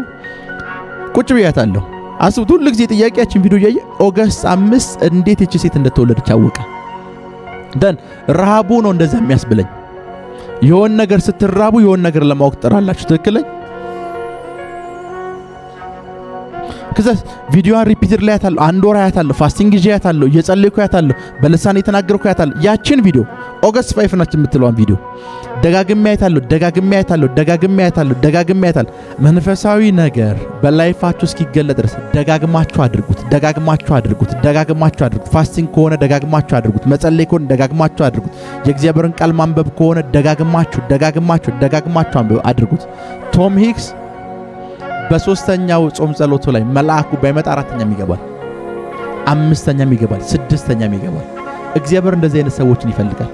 ቁጭ ብያታለሁ። አስቡት፣ ሁሉ ጊዜ ጥያቄያችን ቪዲዮ ያየ ኦገስት 5 እንዴት እቺ ሴት እንደተወለደች አወቀ። ደን ረሃቡ ነው እንደዛ የሚያስብለኝ። የሆነ ነገር ስትራቡ የሆነ ነገር ለማወቅ ጥራላችሁ። ትክክለኛ ከዛ ቪዲዮዋን ሪፒትድ ላይ ያታለሁ፣ አንድ ወር ያታለሁ፣ ፋስቲንግ ይዤ ያታለሁ፣ እየጸለይኩ ያታለሁ፣ በልሳን የተናገርኩ ያታለሁ። ያችን ቪዲዮ ኦገስት 5 ናት የምትለዋን ቪዲዮ ደጋግሜ ያታለሁ። መንፈሳዊ ነገር በላይፋችሁ እስኪገለጥ ድረስ ደጋግማችሁ አድርጉት። ፋስቲንግ ከሆነ ደጋግማችሁ አድርጉት። መጸለይ ከሆነ ደጋግማችሁ አድርጉት። የእግዚአብሔርን ቃል ማንበብ ከሆነ ደጋግማችሁ አድርጉት። ቶም ሂክስ በሶስተኛው ጾም ጸሎቱ ላይ መልአኩ ባይመጣ አራተኛም ይገባል፣ አምስተኛም ይገባል፣ ስድስተኛም ይገባል። እግዚአብሔር እንደዚህ አይነት ሰዎችን ይፈልጋል።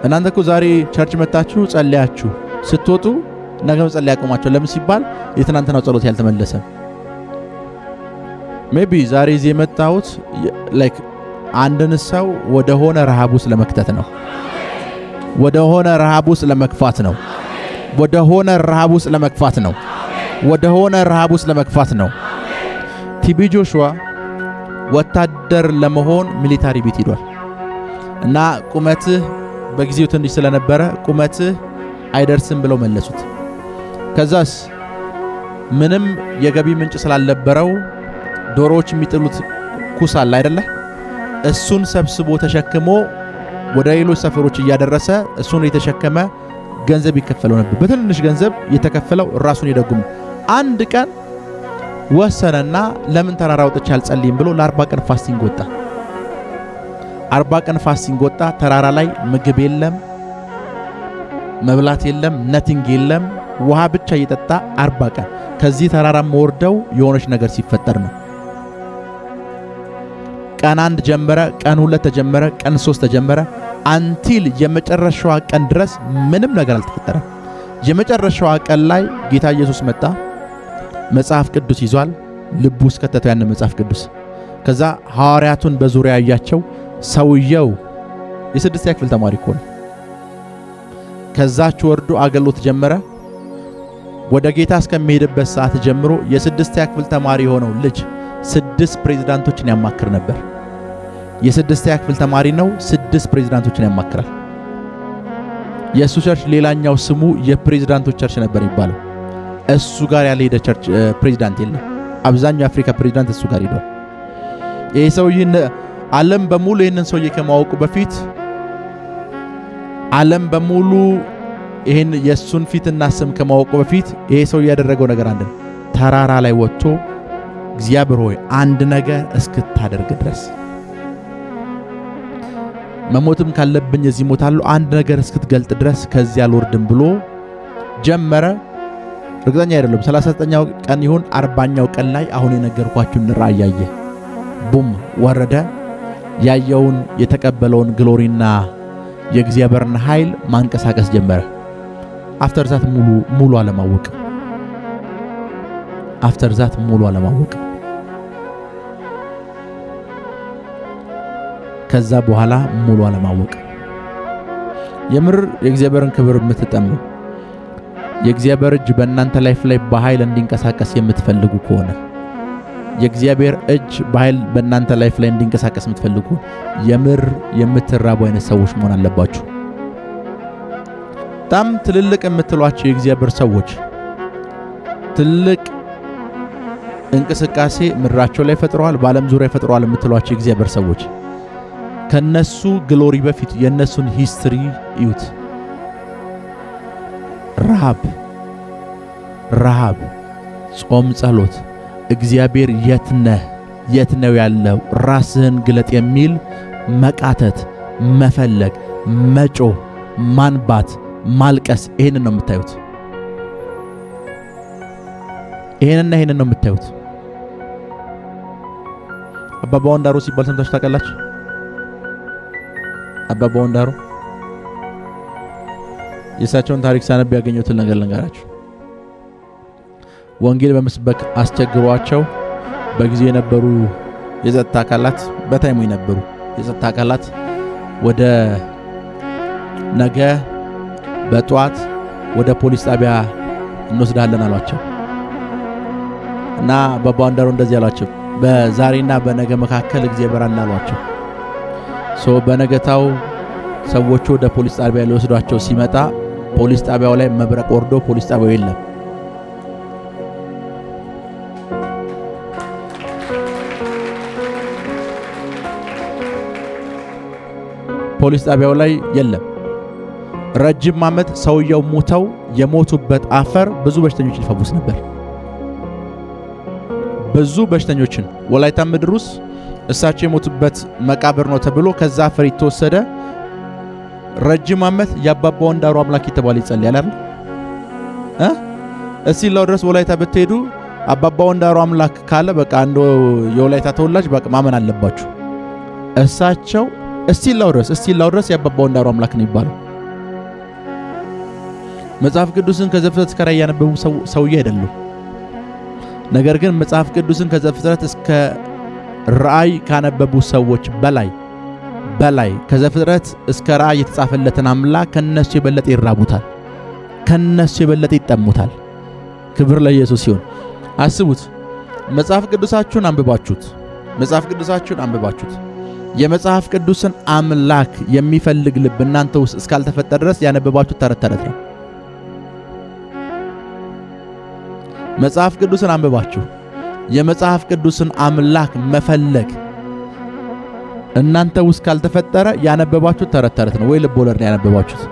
እናንተ እኮ ዛሬ ቸርች መጣችሁ ጸልያችሁ ስትወጡ ነገ መጸለይ ያቆማችሁ ለምን ሲባል የትናንትናው ጸሎት ያልተመለሰ። ሜቢ ዛሬ እዚህ የመጣሁት አንድን ሰው ወደ ሆነ ረሃብ ውስጥ ለመክተት ነው፣ ወደ ሆነ ረሃብ ውስጥ ለመግፋት ነው፣ ወደ ሆነ ረሃብ ውስጥ ለመግፋት ነው። ቲቢ ጆሹዋ ወታደር ለመሆን ሚሊታሪ ቤት ሄዷል እና ቁመትህ በጊዜው ትንሽ ስለነበረ ቁመትህ አይደርስም ብለው መለሱት። ከዛስ ምንም የገቢ ምንጭ ስላልነበረው ዶሮዎች የሚጥሉት ኩስ አለ አይደለ? እሱን ሰብስቦ ተሸክሞ ወደ ሌሎች ሰፈሮች እያደረሰ እሱን የተሸከመ ገንዘብ ይከፈለው ነበር። በትንሽ ገንዘብ የተከፈለው ራሱን ይደጉም። አንድ ቀን ወሰነና ለምን ተራራ ወጥቼ አልጸልይም ብሎ ለ40 ቀን ፋስቲንግ ወጣ። 40 ቀን ፋስቲንግ ወጣ። ተራራ ላይ ምግብ የለም፣ መብላት የለም፣ ነቲንግ የለም፣ ውሃ ብቻ እየጠጣ 40 ቀን። ከዚህ ተራራም ወርደው የሆነች ነገር ሲፈጠር ነው። ቀን 1 ጀመረ፣ ቀን 2 ተጀመረ፣ ቀን 3 ተጀመረ። አንቲል የመጨረሻዋ ቀን ድረስ ምንም ነገር አልተፈጠረም። የመጨረሻዋ ቀን ላይ ጌታ ኢየሱስ መጣ። መጽሐፍ ቅዱስ ይዟል። ልቡ ውስጥ ከተተው ያን መጽሐፍ ቅዱስ። ከዛ ሐዋርያቱን በዙሪያ ያያቸው። ሰውየው የ6ኛ ክፍል ተማሪ እኮ ነው። ከዛች ወርዶ አገልግሎት ጀመረ። ወደ ጌታ እስከሚሄድበት ሰዓት ጀምሮ የ6ኛ ክፍል ተማሪ የሆነው ልጅ 6 ፕሬዝዳንቶችን ያማክር ነበር። የ6ኛ ክፍል ተማሪ ነው። 6 ፕሬዝዳንቶችን ያማክራል። የእሱ ቸርች ሌላኛው ስሙ የፕሬዝዳንቶች ቸርች ነበር ይባላል። እሱ ጋር ያለ ሄደ ቸርች ፕሬዝዳንት የለም። አብዛኛው የአፍሪካ ፕሬዝዳንት እሱ ጋር ሄዷል። ይሄ ሰውዬ ዓለም በሙሉ ይሄንን ሰውዬ ከማወቁ በፊት ዓለም በሙሉ ይሄን የሱን ፊትና ስም ከማወቁ በፊት ይሄ ሰውዬ ያደረገው ነገር አንድ ነው። ተራራ ላይ ወጥቶ እግዚአብሔር ሆይ አንድ ነገር እስክታደርግ ድረስ መሞትም ካለብኝ እዚህ ሞታለሁ፣ አንድ ነገር እስክትገልጥ ድረስ ከዚህ አልወርድም ብሎ ጀመረ። እርግጠኛ አይደለም 39ኛው ቀን ይሁን 40ኛው ቀን ላይ አሁን የነገርኳችሁን ራእይ ያየ ቡም ወረደ። ያየውን የተቀበለውን ግሎሪና የእግዚአብሔርን ኃይል ማንቀሳቀስ ጀመረ። አፍተር ዛት ሙሉ አለማወቅ ከዛ በኋላ ሙሉ አለማወቅ። የምር የእግዚአብሔርን ክብር የምትጠሙ የእግዚአብሔር እጅ በእናንተ ላይፍ ላይ በኃይል እንዲንቀሳቀስ የምትፈልጉ ከሆነ የእግዚአብሔር እጅ በኃይል በእናንተ ላይፍ ላይ እንዲንቀሳቀስ የምትፈልጉ የምር የምትራቡ አይነት ሰዎች መሆን አለባችሁ። በጣም ትልልቅ የምትሏቸው የእግዚአብሔር ሰዎች ትልቅ እንቅስቃሴ ምድራቸው ላይ ፈጥረዋል፣ በዓለም ዙሪያ ፈጥረዋል የምትሏቸው የእግዚአብሔር ሰዎች ከነሱ ግሎሪ በፊት የነሱን ሂስትሪ እዩት። ረሃብ፣ ጾም፣ ጸሎት፣ እግዚአብሔር የት ነው ያለው ራስህን ግለጥ የሚል መቃተት፣ መፈለግ፣ መጮህ፣ ማንባት፣ ማልቀስ። ይሄንን ነው የምታዩት። ይሄንን ነው የምታዩት። አባባ ወንዳሮ ሲባል ሰምታችሁ ታውቃላችሁ? አባባ ወንዳሮ የእሳቸውን ታሪክ ሳነብ ያገኘሁትን ነገር ልንገራችሁ። ወንጌል በመስበክ አስቸግሯቸው በጊዜ የነበሩ የጸጥታ አካላት በታይሙ የነበሩ የጸጥታ አካላት ወደ ነገ በጧት ወደ ፖሊስ ጣቢያ እንወስዳለን አሏቸው እና አባባ ወንዳሮ እንደዚህ አሏቸው፣ በዛሬና በነገ መካከል እግዚአብሔር አለ አሏቸው። በነገታው ሰዎቹ ወደ ፖሊስ ጣቢያ ሊወስዷቸው ሲመጣ ፖሊስ ጣቢያው ላይ መብረቅ ወርዶ ፖሊስ ጣቢያው የለም። ፖሊስ ጣቢያው ላይ የለም። ረጅም ዓመት ሰውየው ሞተው የሞቱበት አፈር ብዙ በሽተኞችን ይፈውስ ነበር። ብዙ በሽተኞችን ወላይታ ምድር ውስጥ እሳቸው የሞቱበት መቃብር ነው ተብሎ ከዛ አፈር የተወሰደ ረጅም ዓመት የአባባ ወንዳሮ አምላክ የተባለ ይጸልያል አይደል? እስቲላው ድረስ ወላይታ ብትሄዱ አባባ ወንዳሮ አምላክ ካለ በቃ አንዱ የወላይታ ተወላጅ በቃ ማመን አለባችሁ። እሳቸው እስቲላው ድረስ የአባባ ወንዳሮ አምላክ ነው ይባላል። መጽሐፍ ቅዱስን ከዘፍጥረት እስከ ራዕይ ያነበቡ ሰውዬ አይደሉም። ነገር ግን መጽሐፍ ቅዱስን ከዘፍጥረት እስከ ራዕይ ካነበቡ ሰዎች በላይ ከዘፍጥረት እስከ ራዕይ የተጻፈለትን አምላክ ከነሱ የበለጠ ይራቡታል፣ ከነሱ የበለጠ ይጠሙታል። ክብር ለኢየሱስ ይሁን። አስቡት፣ መጽሐፍ ቅዱሳችሁን አንብባችሁት የመጽሐፍ ቅዱስን አምላክ የሚፈልግ ልብ እናንተ ውስጥ እስካልተፈጠረ ድረስ ያነበባችሁት ተረት ተረት ነው። መጽሐፍ ቅዱስን አንብባችሁ የመጽሐፍ ቅዱስን አምላክ መፈለግ እናንተ ውስጥ ካልተፈጠረ ያነበባችሁት ተረት ተረት ነው ወይ ልብ ወለድ ነው ያነበባችሁት።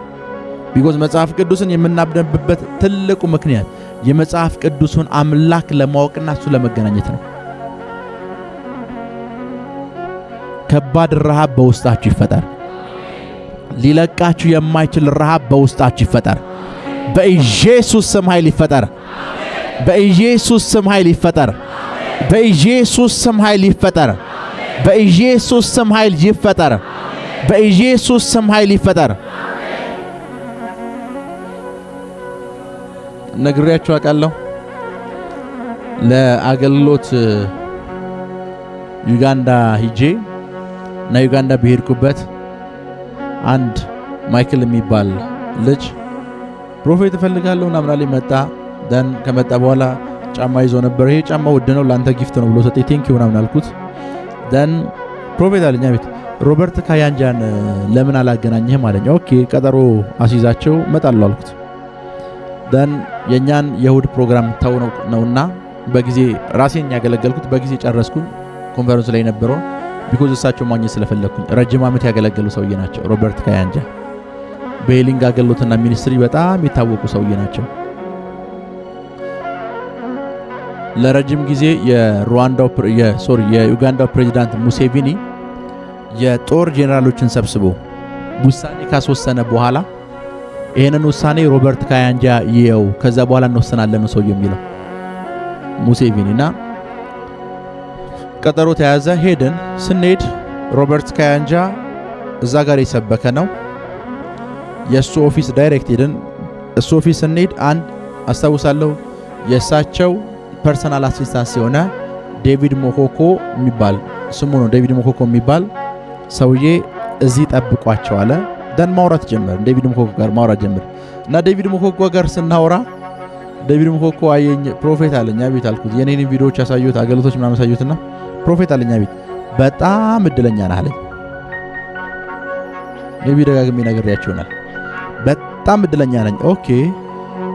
ቢኮዝ መጽሐፍ ቅዱስን የምናነብበት ትልቁ ምክንያት የመጽሐፍ ቅዱስን አምላክ ለማወቅና እሱ ለመገናኘት ነው። ከባድ ረሃብ በውስጣችሁ ይፈጠር። ሊለቃችሁ የማይችል ረሃብ በውስጣችሁ ይፈጠር። በኢየሱስ ስም ኃይል ይፈጠር። በኢየሱስ ስም ኃይል ይፈጠር። በኢየሱስ ስም ኃይል ይፈጠር። በኢየሱስ ስም ኃይል ይፈጠር። በኢየሱስ ስም ኃይል ይፈጠር። ነግሬያችሁ አውቃለሁ። ለአገልግሎት ዩጋንዳ ሂጄ እና ዩጋንዳ በሄድኩበት አንድ ማይክል የሚባል ልጅ ፕሮፌት እፈልጋለሁ እና ምናምን መጣ። ደን ከመጣ በኋላ ጫማ ይዞ ነበር። ይሄ ጫማ ውድ ነው ላንተ ጊፍት ነው ብሎ ሰጠኝ። ቴንክ ዩ ምናምን አልኩት። ደን ፕሮፌት አለኝ፣ አቤት ሮበርት ካያንጃን ለምን አላገናኘህም አለኝ። ኦኬ ቀጠሮ አስይዛቸው እመጣለሁ አልኩት። ደን የኛን የእሁድ ፕሮግራም ተው ነውና በጊዜ ራሴን ያገለገልኩት በጊዜ ጨረስኩኝ። ኮንፈረንስ ላይ ነበረው ቢኮዝ እሳቸው ማግኘት ስለፈለኩኝ። ረጅም ዓመት ያገለገሉ ሰውዬ ናቸው። ሮበርት ካያንጃ በሄሊንግ አገልግሎትና ሚኒስትሪ በጣም የታወቁ ሰውዬ ናቸው። ለረጅም ጊዜ የዩጋንዳው ፕሬዚዳንት ሙሴቪኒ የጦር ጄኔራሎችን ሰብስቦ ውሳኔ ካስወሰነ በኋላ ይሄንን ውሳኔ ሮበርት ካያንጃ ይየው ከዛ በኋላ እንወስናለን ነው ሰውዬው የሚለው ሙሴቪኒና ቀጠሮ ተያዘ። ሄድን። ስንሄድ ሮበርት ካያንጃ እዛ ጋር የሰበከ ነው። የእሱ ኦፊስ ዳይሬክት ሄድን። እሱ ኦፊስ ስንሄድ አንድ አስታውሳለሁ የእሳቸው ፐርሰናል አሲስታንስ የሆነ ዴቪድ ሞኮኮ የሚባል ስሙ ነው። ዴቪድ ሞኮኮ የሚባል ሰውዬ እዚህ ጠብቋቸው አለ። ደን ማውራት ጀመር። ዴቪድ ሞኮኮ ጋር ማውራት ጀመር እና ዴቪድ ሞኮኮ ጋር ስናወራ ዴቪድ ሞኮኮ አየኝ። ፕሮፌት አለኝ። አቤት አልኩት። የኔን ቪዲዮዎች ያሳዩት አገልግሎቶች ምናምን ያሳዩትና ፕሮፌት አለኝ። አቤት በጣም እድለኛ ነህ አለኝ። ሜቢ ደጋግሜ ነግሬያችሁ ይሆናል። በጣም እድለኛ ነኝ። ኦኬ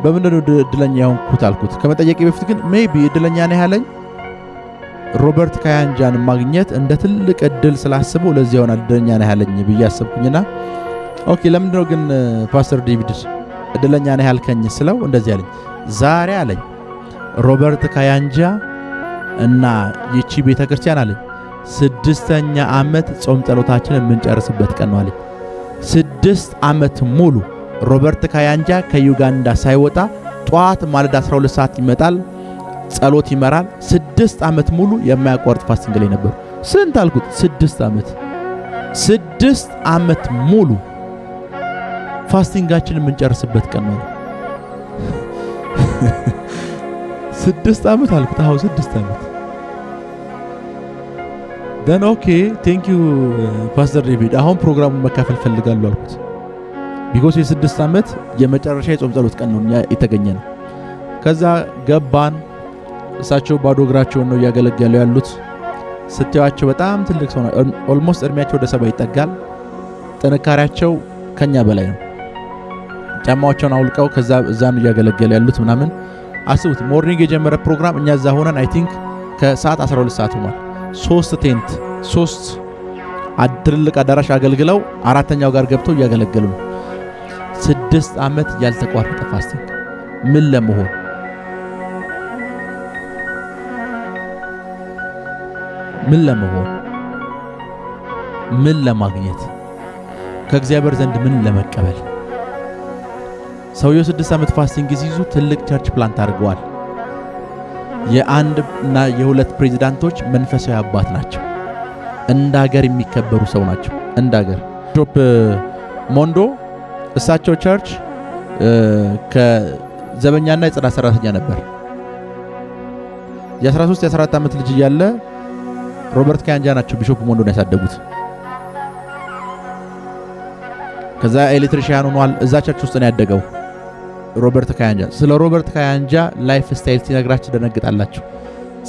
በምንድን ነው እድለኛ የሆንኩት አልኩት። ከመጠየቄ በፊት ግን ሜቢ እድለኛ ነህ ያለኝ ሮበርት ካያንጃን ማግኘት እንደ ትልቅ እድል ስላስበው ለዚህ ይሆናል እድለኛ ነህ ያለኝ ብዬ አሰብኩኝና ኦኬ ለምንድን ነው ግን ፓስተር ዴቪድ እድለኛ ነህ ያልከኝ ስለው እንደዚህ አለኝ። ዛሬ አለኝ ሮበርት ካያንጃ እና ይቺ ቤተክርስቲያን አለኝ 6ኛ ዓመት ጾም ጸሎታችንን የምንጨርስበት ቀን ነው አለኝ። 6 ዓመት ሙሉ ሮበርት ካያንጃ ከዩጋንዳ ሳይወጣ ጧት ማለዳ 12 ሰዓት ይመጣል፣ ጸሎት ይመራል። 6 ዓመት ሙሉ የማያቋርጥ ፋስቲንግ ላይ ነበር። ስንት አልኩት? 6 ዓመት 6 ዓመት ሙሉ ፋስቲንጋችንን የምንጨርስበት ቀን ነው። 6 ዓመት አልኩት። አዎ 6 ዓመት። ደን ኦኬ ቴንክ ዩ ፓስተር ዴቪድ አሁን ፕሮግራሙን መካፈል ፈልጋለሁ አልኩት። ቢኮዝ የ6 ዓመት የመጨረሻ የጾም ጸሎት ቀን ነው የተገኘ ነው። ከዛ ገባን። እሳቸው ባዶ እግራቸውን ነው እያገለገሉ ያሉት። ስትያቸው በጣም ትልቅ ሰው ነው። ኦልሞስት እድሜያቸው ወደ 70 ይጠጋል። ጥንካሬያቸው ከኛ በላይ ነው። ጫማዎቻቸውን አውልቀው ከዛ እዛን እያገለገሉ ያሉት ምናምን አስቡት። ሞርኒንግ የጀመረ ፕሮግራም እኛ እዛ ሆነን አይ ቲንክ ከሰዓት 12 ሰዓት ሆኗል። 3 ቴንት 3 ትልልቅ አዳራሽ አገልግለው 4ኛው ጋር ገብተው እያገለገሉ ነው። 6 ዓመት ያልተቋረጠ ፋስቲንግ ምን ለመሆን ምን ለማግኘት ከእግዚአብሔር ዘንድ ምን ለመቀበል? ሰውየው 6 ዓመት ፋስቲንግ ሲይዙ ትልቅ ቸርች ፕላንት አድርገዋል። የአንድ እና የ2 ፕሬዝዳንቶች መንፈሳዊ አባት ናቸው። እንደ ሀገር የሚከበሩ ሰው ናቸው። እንደ ሀገር ቢሾፕ ሞንዶ እሳቸው ቸርች ከዘበኛና የጽዳት ሰራተኛ ነበር። የ13 የ14 ዓመት ልጅ እያለ ሮበርት ካያንጃ ናቸው ቢሾፕ ሞንዶን ያሳደጉት። ከዛ ኤሌክትሪሻን ሆኗል። እዛ ቸርች ውስጥ ነው ያደገው ሮበርት ካያንጃ። ስለ ሮበርት ካያንጃ ላይፍ ስታይል ሲነግራችሁ ደነግጣላችሁ።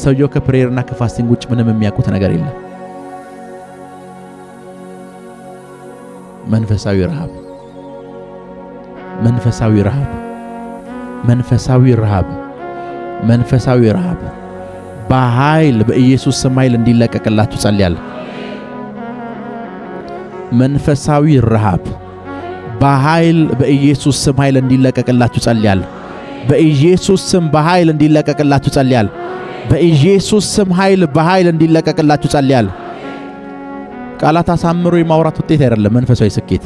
ሰውየው ከፕሬየርና ከፋስቲንግ ውጭ ምንም የሚያውቁት ነገር የለም። መንፈሳዊ ረሃብ በኃይል በኢየሱስ ስም ኃይል እንዲለቀቅላችሁ ጸልያለሁ። መንፈሳዊ ረሃብ በኃይል በኢየሱስ ስም ኃይል እንዲለቀቅላችሁ ጸልያለሁ። በኢየሱስ ስም በኃይል እንዲለቀቅላችሁ ጸልያለሁ። በኢየሱስ ስም ኃይል በኃይል እንዲለቀቅላችሁ ጸልያለሁ። ቃላት አሳምሮ የማውራት ውጤት አይደለም መንፈሳዊ ስኬት።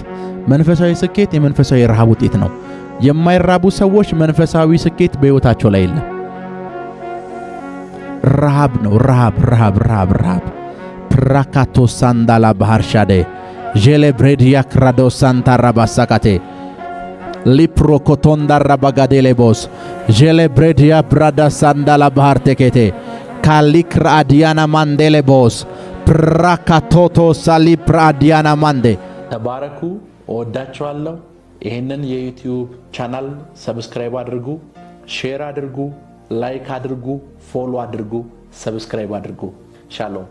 መንፈሳዊ ስኬት የመንፈሳዊ ረሃብ ውጤት ነው። የማይራቡ ሰዎች መንፈሳዊ ስኬት በሕይወታቸው ላይ የለም። ረሃብ ነው። ረሃብ ፕራካቶ ሳንዳላ ባህርሻዴ ጄሌ ብሬዲያ ክራዶ ሳንታራ ባሳካቴ ሊፕሮኮቶንዳ ረባጋዴሌ ቦስ ጄሌ ብሬዲያ ብራዳ ሳንዳላ ባህር ቴኬቴ ካሊክራ አዲያና ማንዴሌ ቦስ ፕራካቶቶ ሳሊፕራ አዲያና ማንዴ። ተባረኩ። እወዳችኋለሁ። ይህንን የዩቲዩብ ቻናል ሰብስክራይብ አድርጉ፣ ሼር አድርጉ፣ ላይክ አድርጉ፣ ፎሎ አድርጉ፣ ሰብስክራይብ አድርጉ። ሻሎም